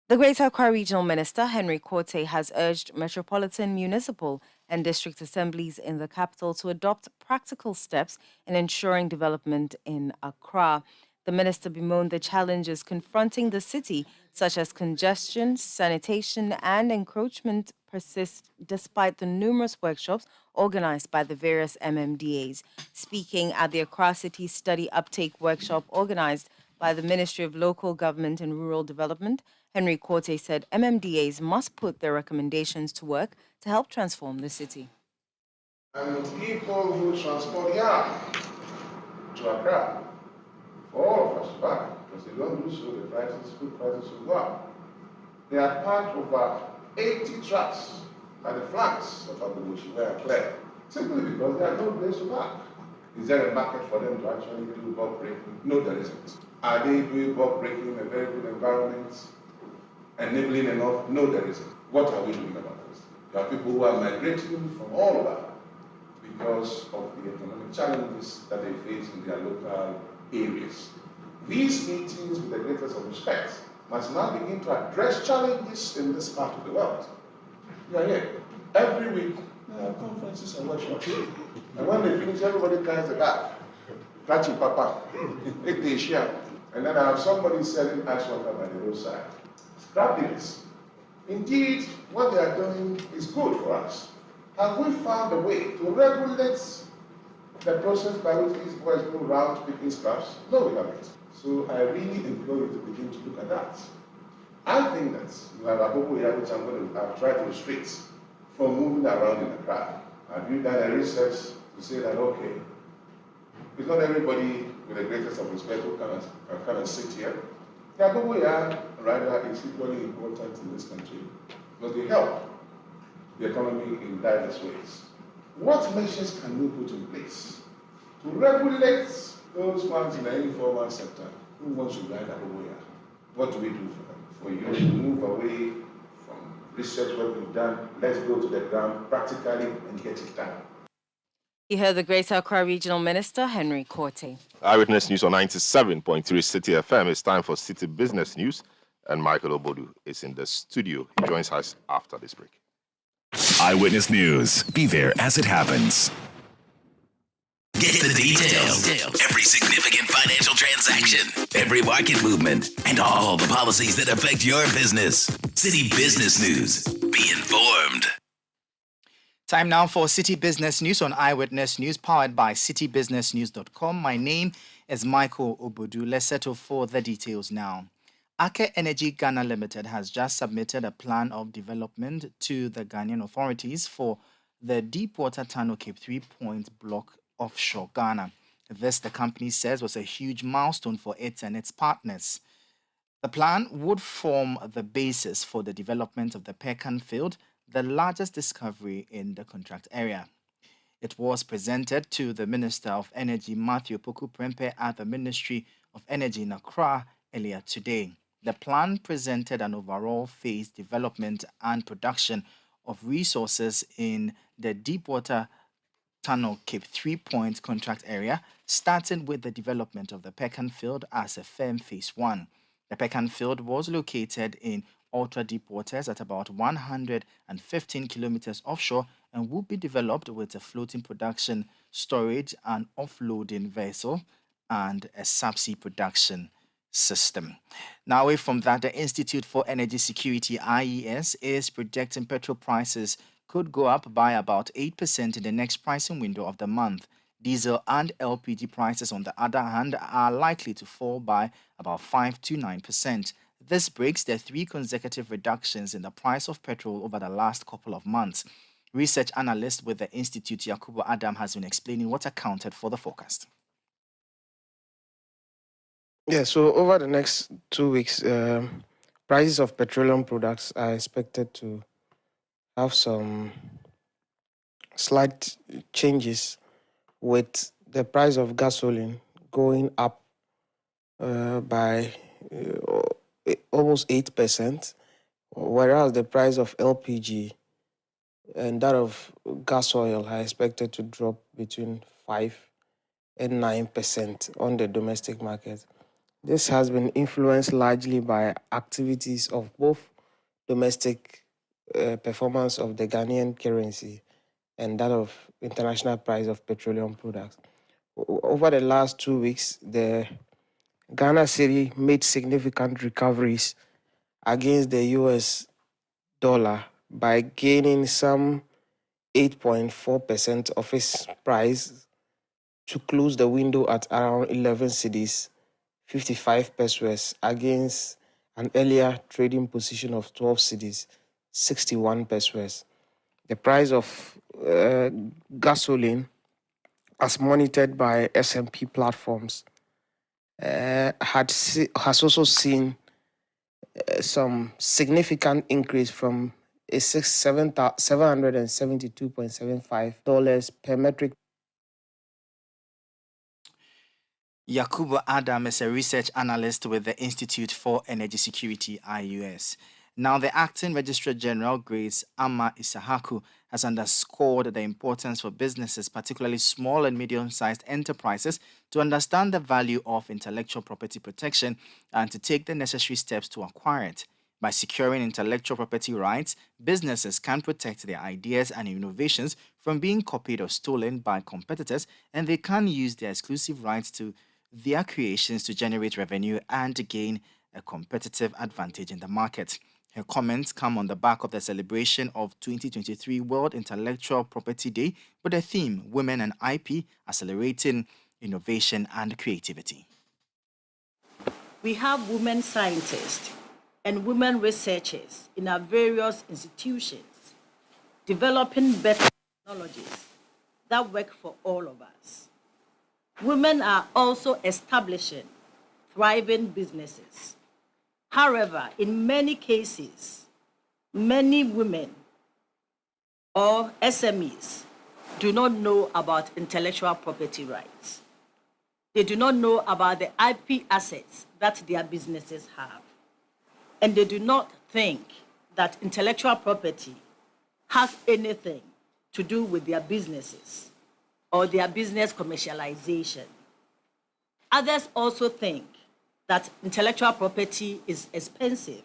The Greater Accra Regional Minister, Henry Quartey, has urged metropolitan, municipal and district assemblies in the capital to adopt practical steps in ensuring development in Accra. The minister bemoaned the challenges confronting the city, such as congestion, sanitation, and encroachment persist despite the numerous workshops organized by the various MMDAs. Speaking at the Accra City Study Uptake Workshop organized by the Ministry of Local Government and Rural Development, Henry Quartey said MMDAs must put their recommendations to work to help transform the city. And people who transport here to Accra, for all of us back, because they don't do so, the food prices will go up. They are parked over 80 trucks at the flanks of Adonoo where are clear, simply because they have no place to park. Is there a market for them to actually do bulk breaking? No, there isn't. Are they doing bulk breaking in a very good environment? enabling enough? No, there isn't. What are we doing about this? There are people who are migrating from all over because of the economic challenges that they face in their local areas. These meetings, with the greatest of respect, must now begin to address challenges in this part of the world. We are here. Every week, there are conferences and workshops. And when they finish, everybody carries a bag. Kachi Papa, Asia. And then I have somebody selling ice water by the roadside. Scrap this. Indeed, what they are doing is good for us. Have we found a way to regulate the process by which these boys go around picking scraps? No, we haven't. So I really implore you to begin to look at that. I think that you have a Agogo here, which I've tried to restrict from moving around in the crowd. Have you done a research to say that, okay, it's not everybody with the greatest of respect who can come and sit here. The Agogo here, rather, is equally important in this country because they help the economy in diverse ways. What measures can we put in place to regulate those ones in the informal sector who wants to ride Agogo here? What do we do for them? For you to move away from research what we've done, let's go to the ground practically and get it done. You heard the Greater Accra Regional Minister, Henry Korte. Eyewitness News on 97.3 Citi FM. It's time for City Business News, and Michael Obodu is in the studio. He joins us after this break. Eyewitness News. Be there as it happens. Get the details. Every significant financial transaction, every market movement, and all the policies that affect your business. City Business News. Be informed. Time now for City Business News on Eyewitness News, powered by citybusinessnews.com. My name is Michael Obodu. Let's settle for the details now. Aker Energy Ghana Limited has just submitted a plan of development to the Ghanaian authorities for the Deepwater Tunnel Cape 3 Point block offshore Ghana. This, the company says, was a huge milestone for it and its partners. The plan would form the basis for the development of the Pecan field, the largest discovery in the contract area. It was presented to the Minister of Energy, Matthew Poku Prempeh, at the Ministry of Energy in Accra earlier today. The plan presented an overall phased development and production of resources in the Deepwater Tunnel Cape 3 Point contract area, starting with the development of the Pecan field as a firm phase 1. The Pecan field was located in ultra-deep waters at about 115 kilometers offshore and will be developed with a floating production, storage and offloading vessel and a subsea production system. Now, away from that, the Institute for Energy Security, IES, is projecting petrol prices could go up by about 8% in the next pricing window of the month. Diesel and LPG prices, on the other hand, are likely to fall by about 5 to 9%. This breaks the 3 consecutive reductions in the price of petrol over the last couple of months. Research analyst with the Institute, Yakubu Adam, has been explaining what accounted for the forecast. Yeah, so over the next 2 weeks, prices of petroleum products are expected to have some slight changes, with the price of gasoline going up by almost 8%, whereas the price of LPG and that of gas oil are expected to drop between 5 and 9% on the domestic market. This has been influenced largely by activities of both domestic performance of the Ghanaian currency and that of international price of petroleum products. Over the last 2 weeks, the Ghana cedi made significant recoveries against the US dollar by gaining some 8.4% of its price to close the window at around 11 cedis, 55 pesos, against an earlier trading position of 12 cedis, 61 pesos. The price of gasoline, as monitored by S&P platforms, has also seen some significant increase from a $772.75 per metric. Yakubu Adam is a research analyst with the Institute for Energy Security, IUS. Now, the Acting Registrar General, Grace Ama Isahaku, has underscored the importance for businesses, particularly small and medium-sized enterprises, to understand the value of intellectual property protection and to take the necessary steps to acquire it. By securing intellectual property rights, businesses can protect their ideas and innovations from being copied or stolen by competitors, and they can use their exclusive rights to their creations to generate revenue and to gain a competitive advantage in the market. Her comments come on the back of the celebration of 2023 World Intellectual Property Day with the theme Women and IP Accelerating Innovation and Creativity. We have women scientists and women researchers in our various institutions developing better technologies that work for all of us. Women are also establishing thriving businesses. However, in many cases, many women or SMEs do not know about intellectual property rights. They do not know about the IP assets that their businesses have. And they do not think that intellectual property has anything to do with their businesses or their business commercialization. Others also think that intellectual property is expensive.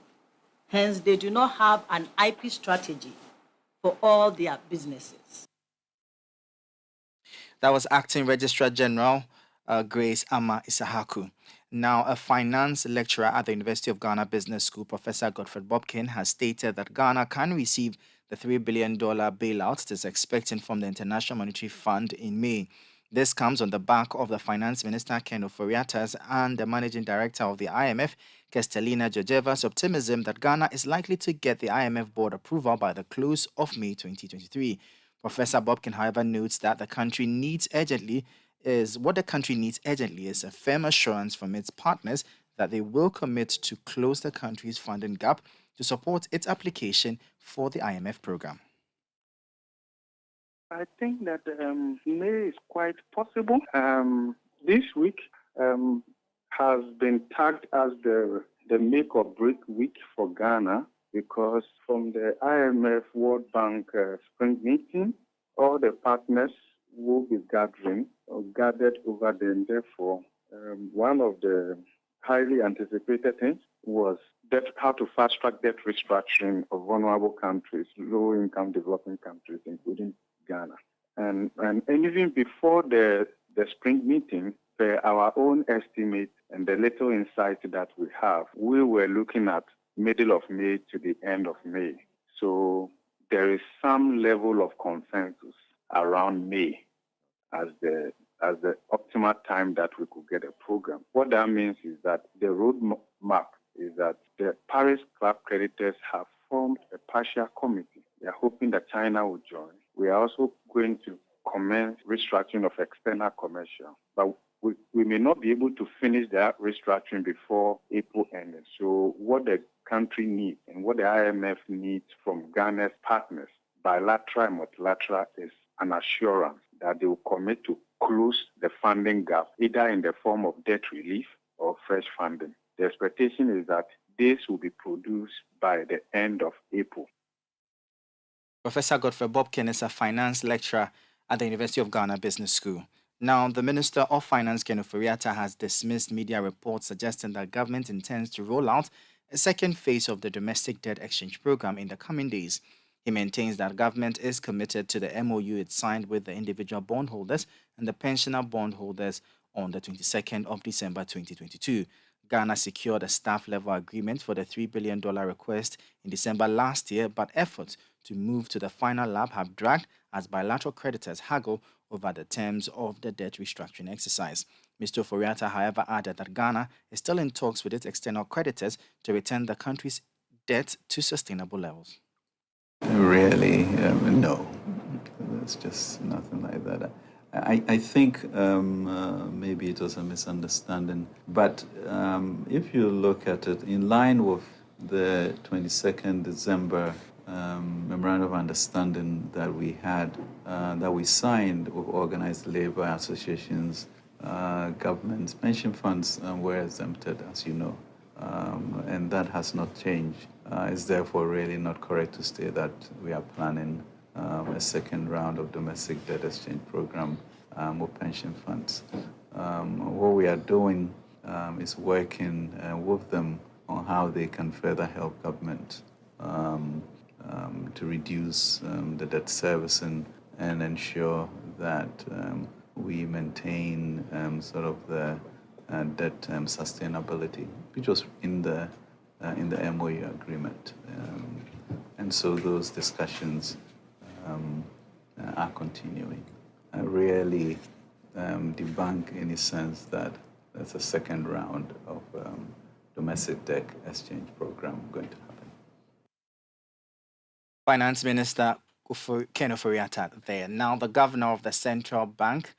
Hence, they do not have an IP strategy for all their businesses. That was Acting Registrar General Grace Ama Isahaku. Now, a finance lecturer at the University of Ghana Business School, Professor Godfred Bobkin, has stated that Ghana can receive the $3 billion bailout it is expecting from the International Monetary Fund in May. This comes on the back of the Finance Minister, Ken Ofori-Atta's, and the Managing Director of the IMF, Kestelina Georgieva's optimism that Ghana is likely to get the IMF board approval by the close of May 2023. Professor Bobkin, however, notes that what the country needs urgently is a firm assurance from its partners that they will commit to close the country's funding gap to support its application for the IMF program. I think that May is quite possible. This week has been tagged as the make or break week for Ghana because from the IMF World Bank spring meeting, all the partners will be gathered over there. And therefore, one of the highly anticipated things was how to fast-track debt restructuring of vulnerable countries, low-income developing countries, including Ghana. And even before the spring meeting, per our own estimate and the little insight that we have, we were looking at middle of May to the end of May. So there is some level of consensus around May as the optimal time that we could get a program. What that means is that the roadmap is that the Paris Club creditors have formed a partial committee. They are hoping that China will join. We are also going to commence restructuring of external commercial, but we may not be able to finish that restructuring before April ending. So what the country needs and what the IMF needs from Ghana's partners, bilateral and multilateral, is an assurance that they will commit to close the funding gap, either in the form of debt relief or fresh funding. The expectation is that this will be produced by the end of April. Professor Godfred Bobkin is a finance lecturer at the University of Ghana Business School. Now, the Minister of Finance, Ken Ofori-Atta, has dismissed media reports suggesting that government intends to roll out a second phase of the domestic debt exchange program in the coming days. He maintains that government is committed to the MOU it signed with the individual bondholders and the pensioner bondholders on the 22nd of December 2022. Ghana secured a staff-level agreement for the $3 billion request in December last year, but efforts to move to the final lap have dragged as bilateral creditors haggle over the terms of the debt restructuring exercise. Mr. Ofori-Atta, however, added that Ghana is still in talks with its external creditors to return the country's debt to sustainable levels. Really, no. There's just nothing like that. I think maybe it was a misunderstanding, but if you look at it in line with the 22nd December memorandum of understanding that we had, that we signed with organized labor associations, governments, pension funds were exempted, as you know, and that has not changed. It's therefore really not correct to say that we are planning a second round of domestic debt exchange program or pension funds. What we are doing is working with them on how they can further help government to reduce the debt servicing and ensure that we maintain sort of the debt sustainability, which was in the MOU agreement. And so those discussions are continuing. I really debunk any sense that there's a second round of domestic debt exchange program going to happen. Finance Minister Ken Ofori-Atta there. Now, the governor of the central bank,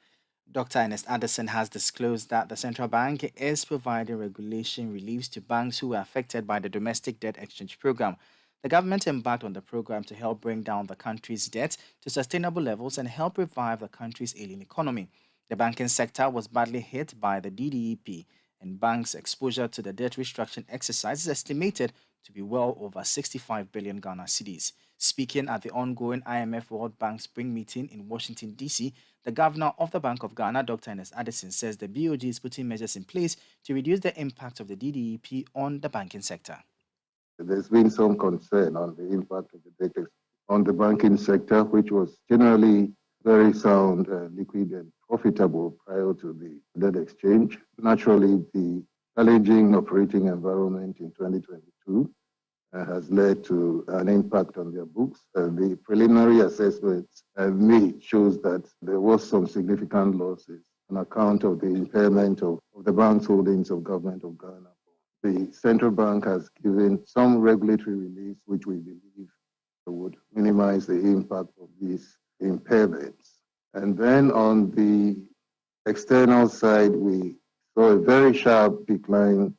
Dr. Ernest Addison, has disclosed that the central bank is providing regulation reliefs to banks who were affected by the domestic debt exchange program. The government embarked on the program to help bring down the country's debt to sustainable levels and help revive the country's ailing economy. The banking sector was badly hit by the DDEP, and banks' exposure to the debt restructuring exercise is estimated to be well over 65 billion Ghana cedis. Speaking at the ongoing IMF World Bank Spring meeting in Washington, D.C., the governor of the Bank of Ghana, Dr. Ernest Addison, says the BOG is putting measures in place to reduce the impact of the DDEP on the banking sector. There's been some concern on the impact of the debt on the banking sector, which was generally very sound, liquid, and profitable prior to the debt exchange. Naturally, the challenging operating environment in 2022 has led to an impact on their books. The preliminary assessments made shows that there was some significant losses on account of the impairment of the bank's holdings of Government of Ghana. The central bank has given some regulatory relief, which we believe would minimize the impact of these impairments. And then on the external side, we saw a very sharp decline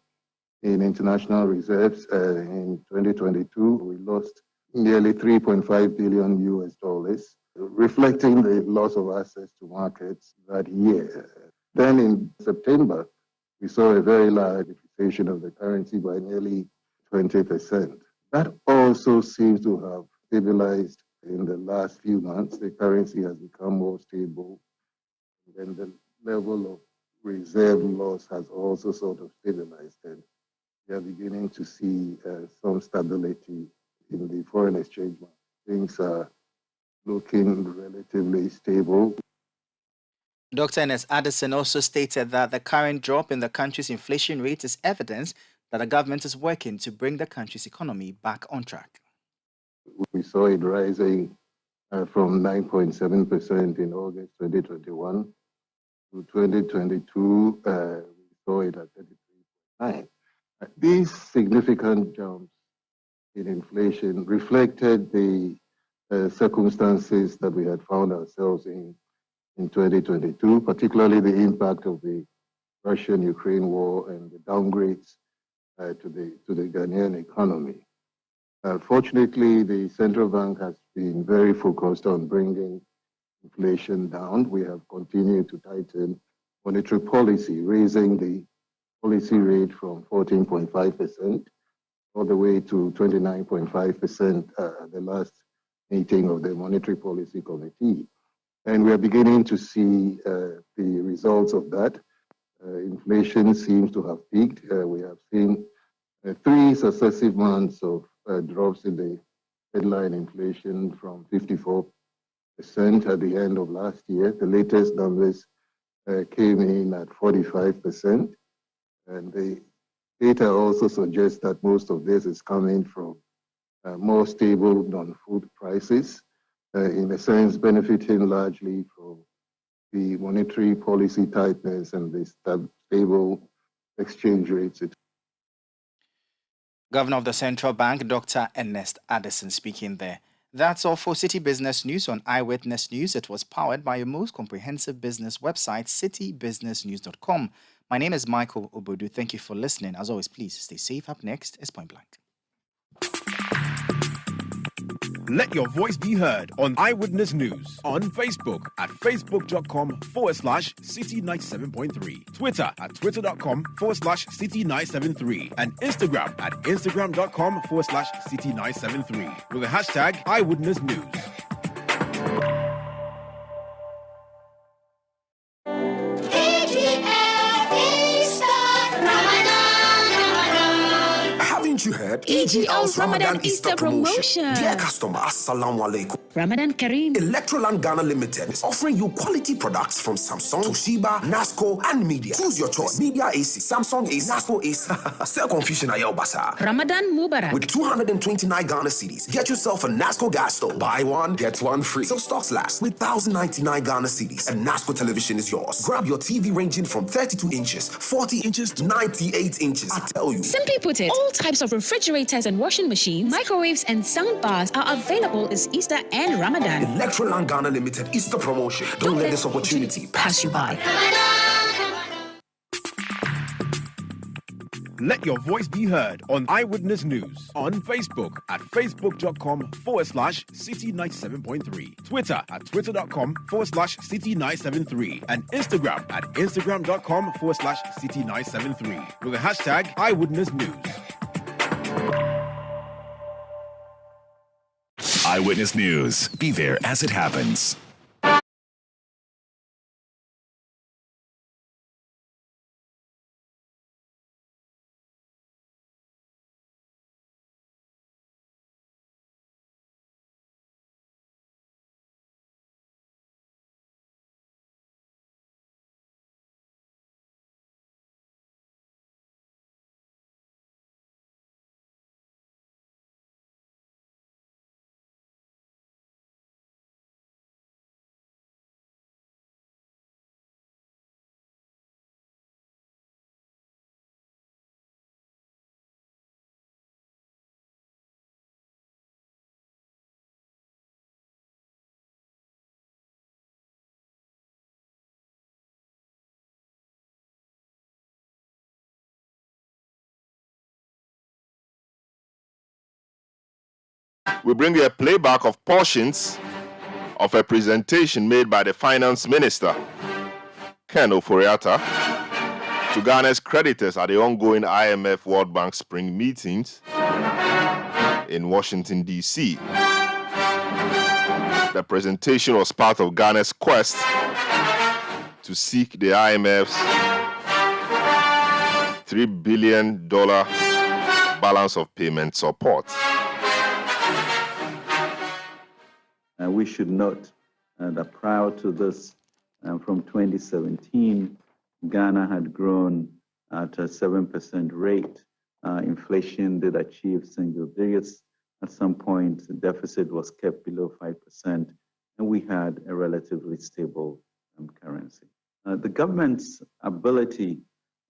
in international reserves. In 2022, we lost nearly $3.5 billion US, reflecting the loss of access to markets that year. Then in September, we saw a very large depreciation of the currency by nearly 20%. That also seems to have stabilized in the last few months. The currency has become more stable. And the level of reserve loss has also sort of stabilized. And we are beginning to see some stability in the foreign exchange market. Things are looking relatively stable. Dr. Ernest Addison also stated that the current drop in the country's inflation rate is evidence that the government is working to bring the country's economy back on track. We saw it rising from 9.7% in August 2021 to 2022. We saw it at 33.9%. These significant jumps in inflation reflected the circumstances that we had found ourselves in 2022, particularly the impact of the Russian-Ukraine war and the downgrades to the Ghanaian economy. Fortunately, the central bank has been very focused on bringing inflation down. We have continued to tighten monetary policy, raising the policy rate from 14.5% all the way to 29.5% at the last meeting of the Monetary Policy Committee. And we are beginning to see the results of that. Inflation seems to have peaked. We have seen 3 successive months of drops in the headline inflation from 54% at the end of last year. The latest numbers came in at 45%. And the data also suggests that most of this is coming from more stable non-food prices, in a sense benefiting largely from the monetary policy tightness and the stable exchange rates. Governor of the Central Bank, Dr. Ernest Addison, speaking there. That's all for City Business News on Eyewitness News. It was powered by your most comprehensive business website, citybusinessnews.com. My name is Michael Obodu. Thank you for listening. As always, please stay safe. Up next is Point Blank. Let your voice be heard on Eyewitness News on Facebook at facebook.com/City97.3, Twitter at twitter.com/City973, and Instagram at instagram.com/City973 with the hashtag Eyewitness News. Haven't you heard? EGL's Ramadan Easter promotion. Dear customer, Assalamu alaikum. Ramadan Kareem. Electroland Ghana Limited is offering you quality products from Samsung, Toshiba, Nasco, and Media. Choose your choice. Media AC, Samsung AC, Nasco AC. Sell confusion at your bazaar. Ramadan Mubarak. With 229 Ghana cedis, get yourself a Nasco gas stove. Buy one, get one free. So stocks last. With 1,099 Ghana cedis, a Nasco television is yours. Grab your TV ranging from 32 inches, 40 inches to 98 inches. I tell you. Simply put it, all types of refrigerators and washing machines, microwaves and sound bars are available this Easter and Ramadan. Electroland Ghana Limited Easter promotion. Don't let this opportunity pass you by. Let your voice be heard on Eyewitness News on Facebook at facebook.com/City97.3, Twitter at twitter.com/City973, and Instagram at instagram.com/City973 with the hashtag Eyewitness News. Eyewitness News. Be there as it happens. We bring you a playback of portions of a presentation made by the Finance Minister, Ken Oforiatta, to Ghana's creditors at the ongoing IMF World Bank Spring meetings in Washington, D.C. The presentation was part of Ghana's quest to seek the IMF's $3 billion balance of payment support. We should note that prior to this, from 2017, Ghana had grown at a 7% rate. Inflation did achieve single digits. At some point, the deficit was kept below 5%, and we had a relatively stable currency. The government's ability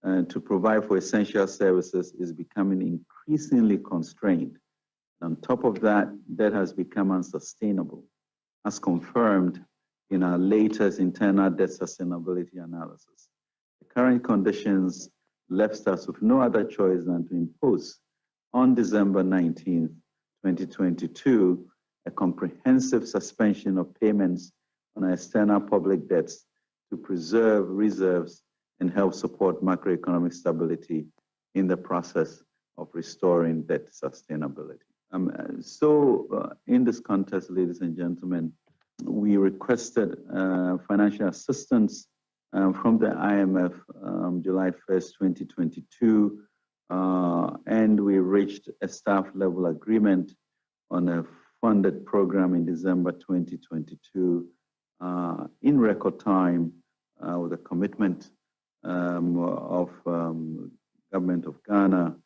to provide for essential services is becoming increasingly constrained. On top of that, debt has become unsustainable, as confirmed in our latest internal debt sustainability analysis. The current conditions left us with no other choice than to impose on December 19th, 2022, a comprehensive suspension of payments on our external public debts to preserve reserves and help support macroeconomic stability in the process of restoring debt sustainability. In this context, ladies and gentlemen, we requested financial assistance from the IMF July 1st, 2022, and we reached a staff level agreement on a funded program in December 2022 in record time with a commitment of government of Ghana.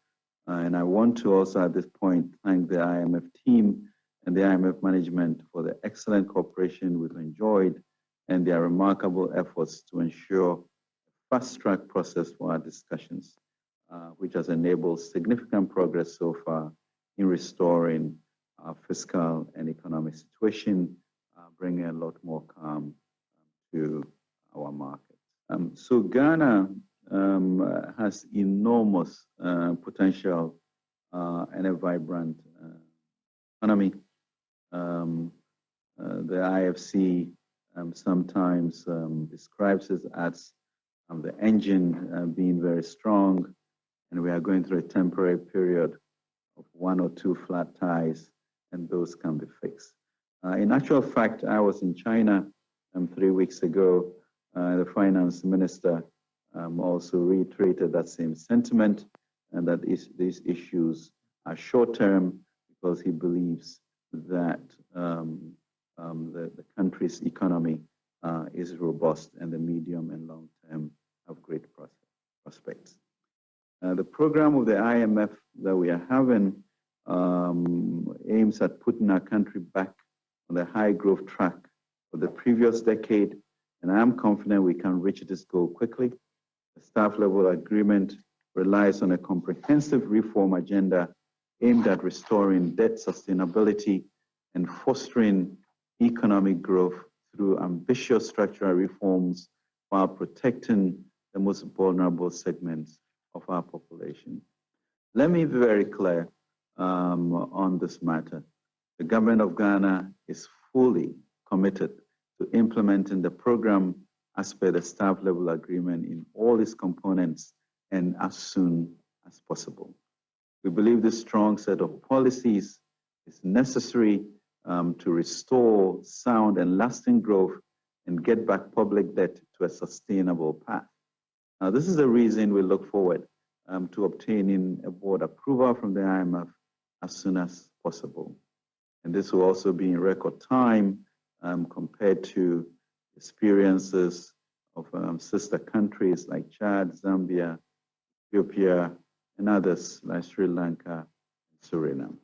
And I want to also at this point thank the IMF team and the IMF management for the excellent cooperation we've enjoyed and their remarkable efforts to ensure a fast-track process for our discussions, which has enabled significant progress so far in restoring our fiscal and economic situation, bringing a lot more calm to our market. So Ghana has enormous potential and a vibrant economy. The IFC sometimes describes it as the engine being very strong, and we are going through a temporary period of 1 or 2 flat tires, and those can be fixed. In actual fact, I was in China 3 weeks ago. The finance minister also reiterated that same sentiment, and that these issues are short-term because he believes that the country's economy is robust, and the medium and long term have great prospects. The program of the IMF that we are having aims at putting our country back on the high growth track of the previous decade, and I'm confident we can reach this goal quickly. The staff level agreement relies on a comprehensive reform agenda aimed at restoring debt sustainability and fostering economic growth through ambitious structural reforms while protecting the most vulnerable segments of our population. Let me be very clear on this matter. The government of Ghana is fully committed to implementing the program as per the staff level agreement in all its components and as soon as possible. We believe this strong set of policies is necessary to restore sound and lasting growth and get back public debt to a sustainable path. Now, this is the reason we look forward to obtaining a board approval from the IMF as soon as possible. And this will also be in record time compared to experiences of sister countries like Chad, Zambia, Ethiopia, and others like Sri Lanka and Suriname.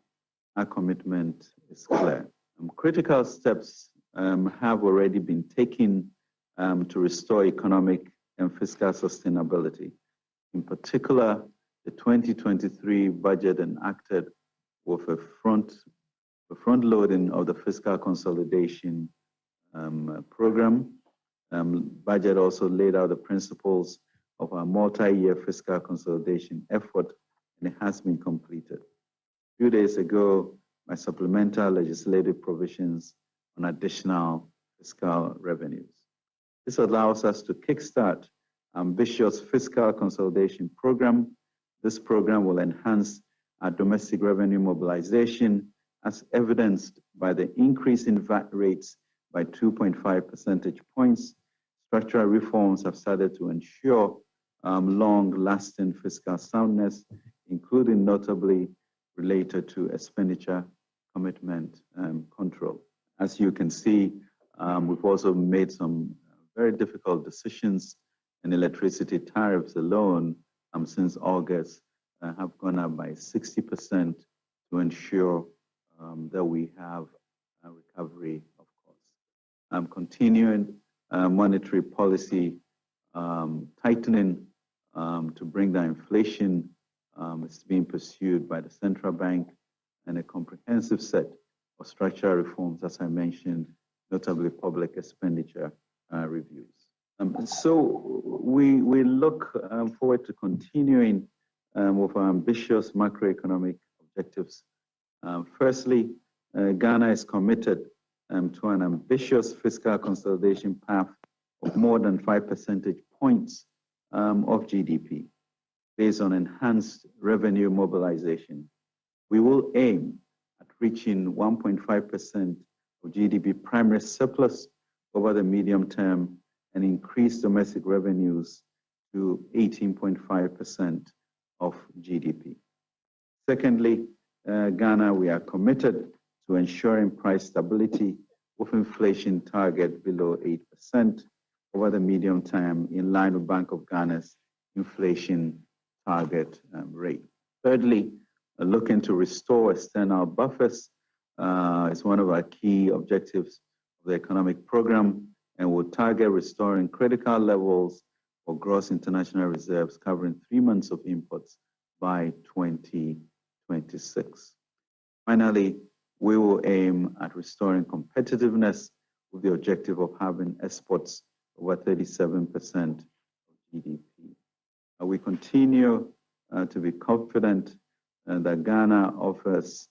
Our commitment is clear. Critical steps have already been taken to restore economic and fiscal sustainability. In particular, the 2023 budget enacted with a front loading of the fiscal consolidation program. Budget also laid out the principles of our multi-year fiscal consolidation effort, and it has been completed. A few days ago, by supplemental legislative provisions on additional fiscal revenues. This allows us to kickstart ambitious fiscal consolidation program. This program will enhance our domestic revenue mobilization as evidenced by the increase in VAT rates by 2.5 percentage points. Structural reforms have started to ensure long-lasting fiscal soundness, including notably related to expenditure commitment control. As you can see, we've also made some very difficult decisions, and electricity tariffs alone since August have gone up by 60% to ensure that we have a recovery of course. Continuing monetary policy tightening to bring down inflation is being pursued by the central bank, and a comprehensive set of structural reforms, as I mentioned, notably public expenditure reviews. So we look forward to continuing with our ambitious macroeconomic objectives. Firstly, Ghana is committed to an ambitious fiscal consolidation path of more than 5 percentage points of GDP based on enhanced revenue mobilization. We will aim at reaching 1.5% of GDP primary surplus over the medium term and increase domestic revenues to 18.5% of GDP. Secondly, Ghana, we are committed to ensuring price stability with inflation target below 8% over the medium term in line with Bank of Ghana's inflation target rate. Thirdly, looking to restore external buffers is one of our key objectives of the economic program, and will target restoring critical levels for gross international reserves covering 3 months of imports by 2026. Finally, we will aim at restoring competitiveness with the objective of having exports over 37% of GDP. We continue to be confident that Ghana offers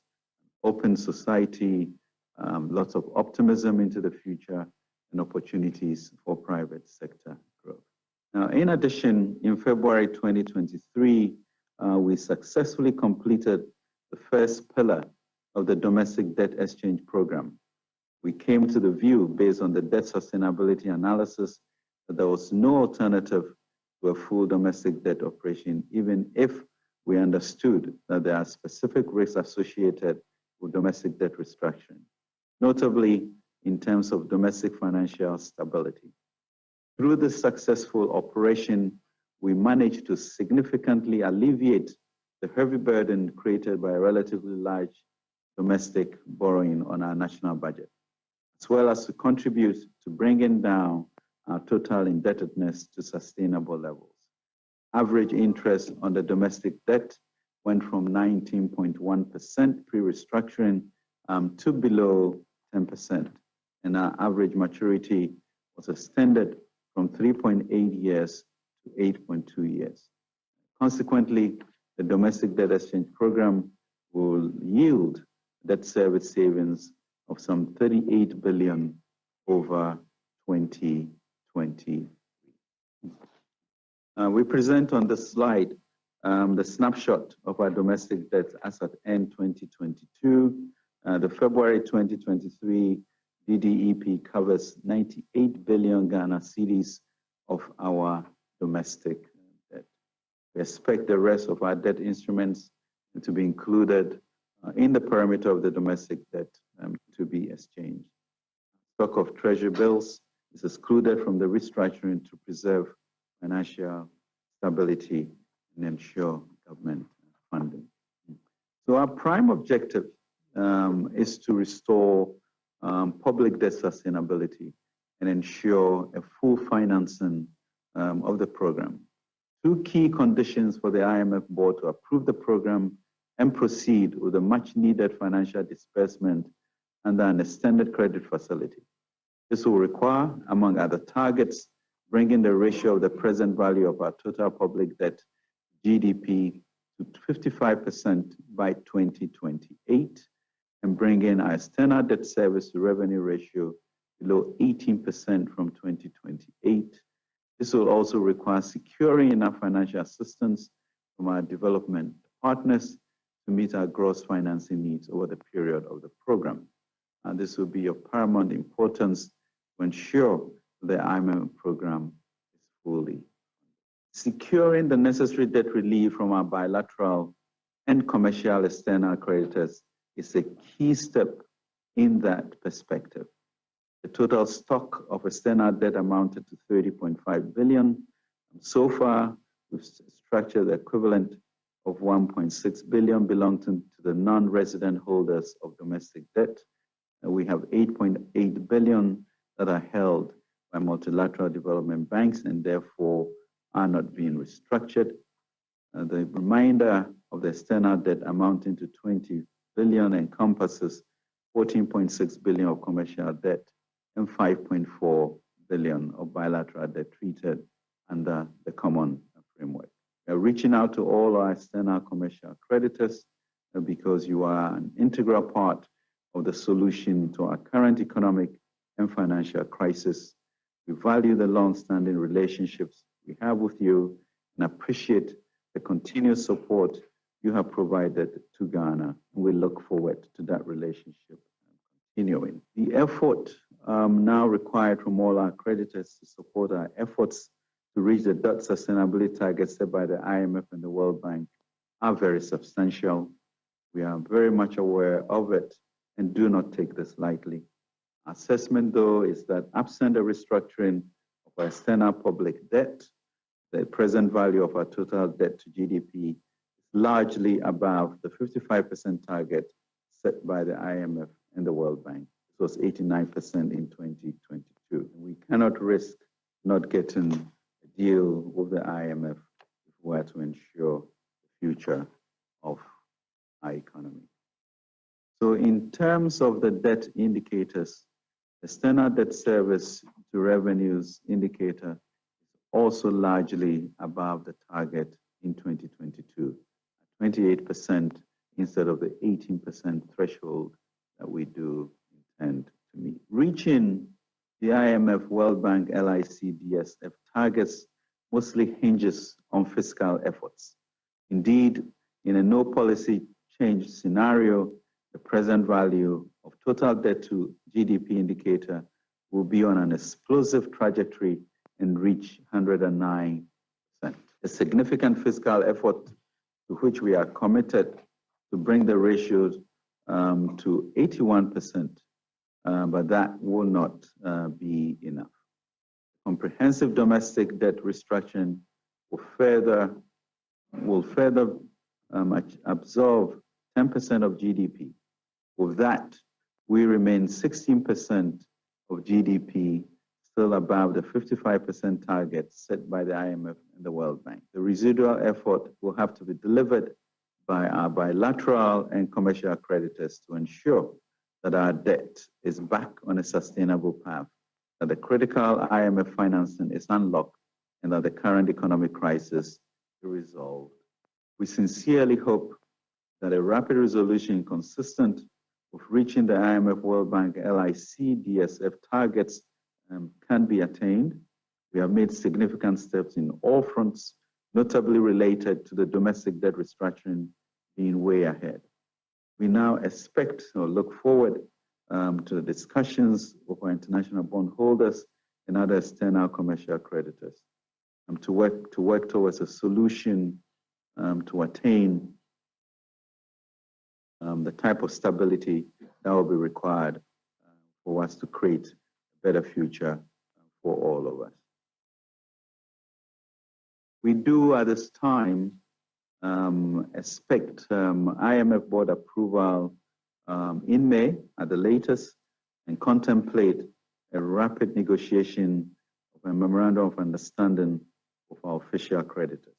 open society lots of optimism into the future and opportunities for private sector growth. Now, in addition, in February 2023, we successfully completed the first pillar of the domestic debt exchange program. We came to the view, based on the debt sustainability analysis, that there was no alternative to a full domestic debt operation, even if we understood that there are specific risks associated with domestic debt restructuring, notably in terms of domestic financial stability. Through this successful operation, we managed to significantly alleviate the heavy burden created by a relatively large domestic borrowing on our national budget, as well as to contribute to bringing down our total indebtedness to sustainable levels. Average interest on the domestic debt went from 19.1% pre-restructuring to below 10%, and our average maturity was extended from 3.8 years to 8.2 years. Consequently, the domestic debt exchange program will yield debt service savings of some 38 billion over 2020. We present on this slide the snapshot of our domestic debt as at end 2022. The February 2023 DDEP covers 98 billion Ghana cedis of our domestic debt. We expect the rest of our debt instruments to be included in the perimeter of the domestic debt to be exchanged. Stock of treasury bills is excluded from the restructuring to preserve financial stability and ensure government funding. So our prime objective is to restore public debt sustainability and ensure a full financing of the program. Two key conditions for the IMF board to approve the program and proceed with a much needed financial disbursement under an extended credit facility. This will require, among other targets, bringing the ratio of the present value of our total public debt GDP to 55% by 2028, and bringing our external debt service to revenue ratio below 18% from 2028. This will also require securing enough financial assistance from our development partners to meet our gross financing needs over the period of the program. And this will be of paramount importance to ensure the IMF program is fully. Securing the necessary debt relief from our bilateral and commercial external creditors is a key step in that perspective. The total stock of external debt amounted to 30.5 billion. So far, we've structured the equivalent of 1.6 billion belonging to the non-resident holders of domestic debt. And we have 8.8 billion that are held by multilateral development banks and therefore are not being restructured. The remainder of the external debt amounting to 20 billion encompasses 14.6 billion of commercial debt and 5.4 billion of bilateral debt treated under the common framework. We are reaching out to all our external commercial creditors because you are an integral part of the solution to our current economic and financial crisis. We value the long-standing relationships we have with you and appreciate the continuous support you have provided to Ghana. We look forward to that relationship continuing. The effort now required from all our creditors to support our efforts to reach the debt sustainability targets set by the IMF and the World Bank are very substantial. We are very much aware of it and do not take this lightly. Our assessment, though, is that absent a restructuring of our external public debt, the present value of our total debt to GDP is largely above the 55% target set by the IMF and the World Bank. It was 89% in 2022. We cannot risk not getting a deal with the IMF if we are to ensure the future of our economy. So in terms of the debt indicators, external debt service to revenues indicator is also largely above the target in 2022, 28% instead of the 18% threshold that we do in to meet. Reaching the IMF, World Bank, LIC, DSF targets mostly hinges on fiscal efforts. Indeed, in a no policy change scenario, the present value of total debt to GDP indicator will be on an explosive trajectory and reach 109%. A significant fiscal effort to which we are committed to bring the ratios to 81%, but that will not be enough. Comprehensive domestic debt restructuring will further absorb 10% of GDP. With that, we remain 16% of GDP, still above the 55% target set by the IMF and the World Bank. The residual effort will have to be delivered by our bilateral and commercial creditors to ensure that our debt is back on a sustainable path, that the critical IMF financing is unlocked, and that the current economic crisis is resolved. We sincerely hope that a rapid resolution consistent with reaching the IMF, World Bank, LIC, DSF targets can be attained. We have made significant steps in all fronts, notably related to the domestic debt restructuring being way ahead. We now expect or look forward to the discussions with our international bondholders and other external commercial creditors to work towards a solution to attain the type of stability that will be required for us to create a better future for all of us. We do at this time expect IMF board approval in May at the latest and contemplate a rapid negotiation of a memorandum of understanding with our official creditors.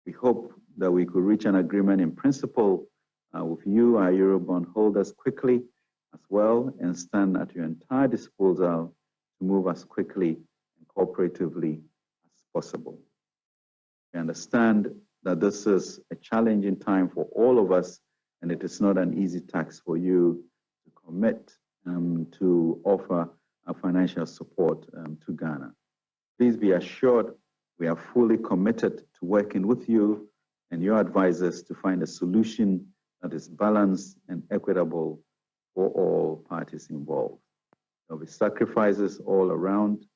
We hope that we could reach an agreement in principle with you, our Eurobond holders, quickly as well, and stand at your entire disposal to move as quickly and cooperatively as possible. We understand that this is a challenging time for all of us, and it is not an easy task for you to commit to offer our financial support to Ghana. Please be assured we are fully committed to working with you and your advisors to find a solution that is balanced and equitable for all parties involved. There will be sacrifices all around. There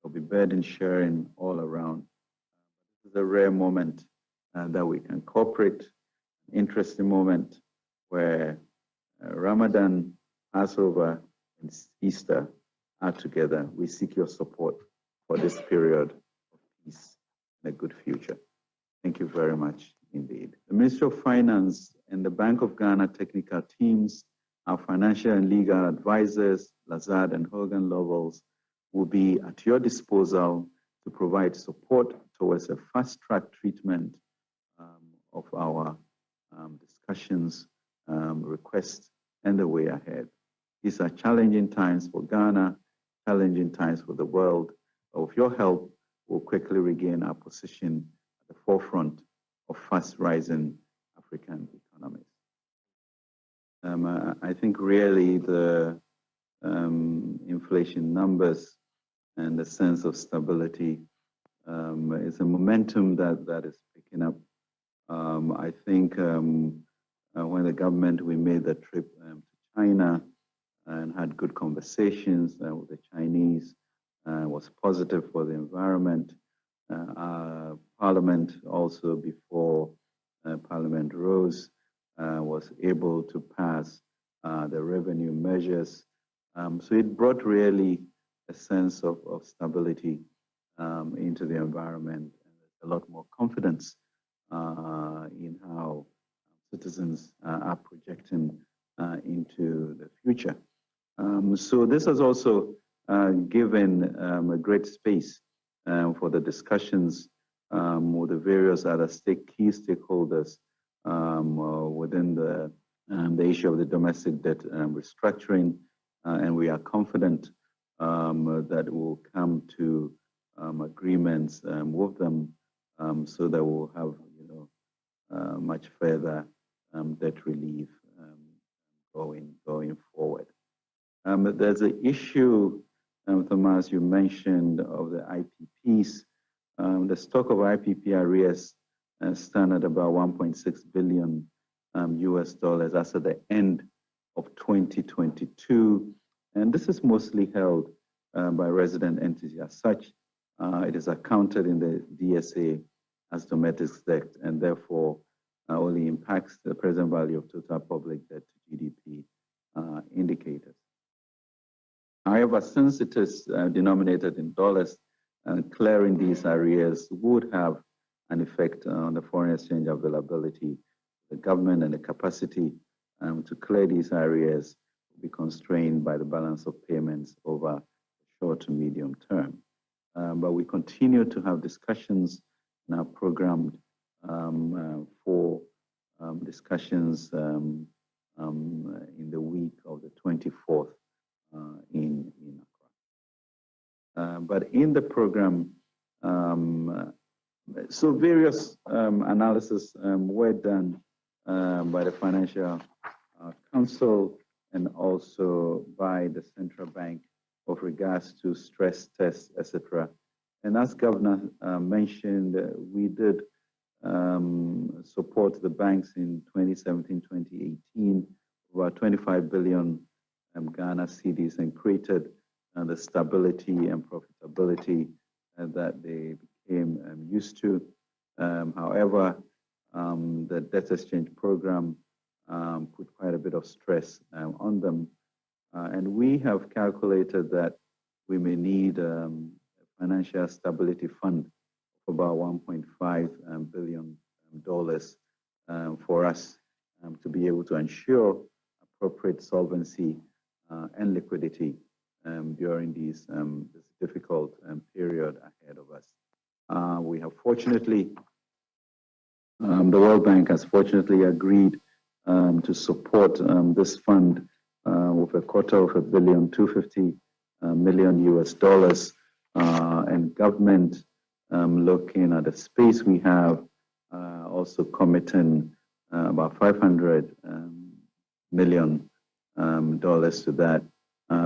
will be burden sharing all around. This is a rare moment that we can cooperate, an interesting moment where Ramadan, Passover, and Easter are together. We seek your support for this period of peace and a good future. Thank you very much indeed. The Ministry of Finance and the Bank of Ghana technical teams, our financial and legal advisors, Lazard and Hogan Lovells, will be at your disposal to provide support towards a fast-track treatment of our discussions, requests, and the way ahead. These are challenging times for Ghana, challenging times for the world. But with your help, we'll quickly regain our position at the forefront of fast-rising African economies. I think really the inflation numbers and the sense of stability is a momentum that is picking up. I think when the government, we made the trip to China and had good conversations with the Chinese, was positive for the environment. Parliament also, before Parliament rose, was able to pass the revenue measures. So it brought really a sense of stability into the environment, and there's a lot more confidence in how citizens are projecting into the future. So this has also given a great space for the discussions with the various other key stakeholders within the issue of the domestic debt restructuring, and we are confident that we'll come to agreements with them so that we'll have much further debt relief going forward. There's an issue, Thomas, you mentioned of the IPPs. The stock of IPP arrears stand at about 1.6 billion US dollars as at the end of 2022. And this is mostly held by resident entities. As such, it is accounted in the DSA as domestic debt and therefore only impacts the present value of total public debt to GDP indicators. However, since it is denominated in dollars, clearing these arrears would have an effect on the foreign exchange availability. The government and the capacity to clear these arrears will be constrained by the balance of payments over short to medium term. But we continue to have discussions now programmed for discussions in the week of the 24th in Accra. But in the program, so various analysis were done by the Financial Council and also by the Central Bank of regards to stress tests, etc. And as Governor mentioned, we did support the banks in 2017-2018, about 25 billion Ghana cedis, and created the stability and profitability that they became used to. However, the debt exchange program put quite a bit of stress on them. And we have calculated that we may need a financial stability fund of about $1.5 billion for us to be able to ensure appropriate solvency and liquidity during this difficult period ahead of us. We have fortunately, the World Bank has fortunately agreed to support this fund with $250 million, $250 million US dollars, and government looking at the space we have, also committing about $500 million to that,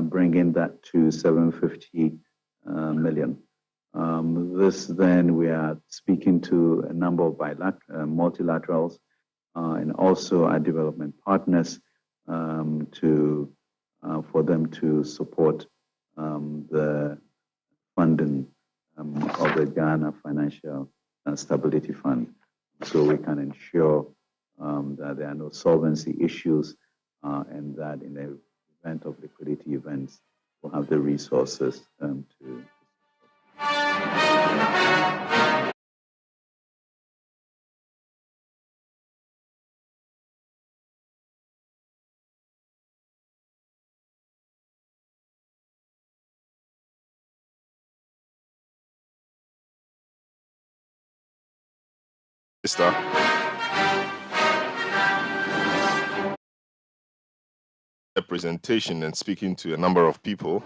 bringing that to $750 million. This then we are speaking to a number of multilaterals and also our development partners for them to support the funding of the Ghana Financial Stability Fund, so we can ensure that there are no solvency issues and that in the event of liquidity events, we'll have the resources to. A presentation and speaking to a number of people.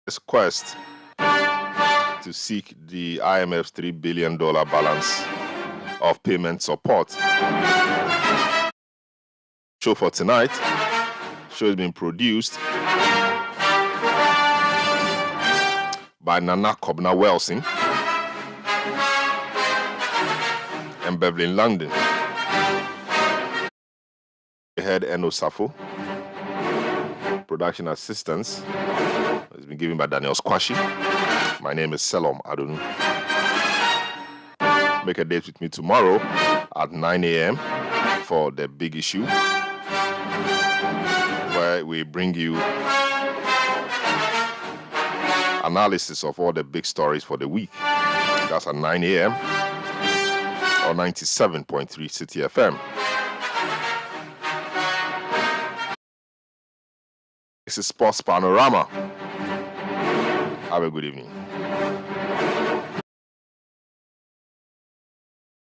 This quest to seek the IMF's $3 billion balance of payment support. Show for tonight. Show has been produced by Nana Kobna Welsing and Beverly London. Head Safo. Production assistance has been given by Daniel Squashi. My name is Selorm Adonoo. Make a date with me tomorrow at 9 a.m. for the big issue, where we bring you analysis of all the big stories for the week. That's at 9 a.m. or 97.3 Citi FM. This is Sports Panorama. Have a good evening.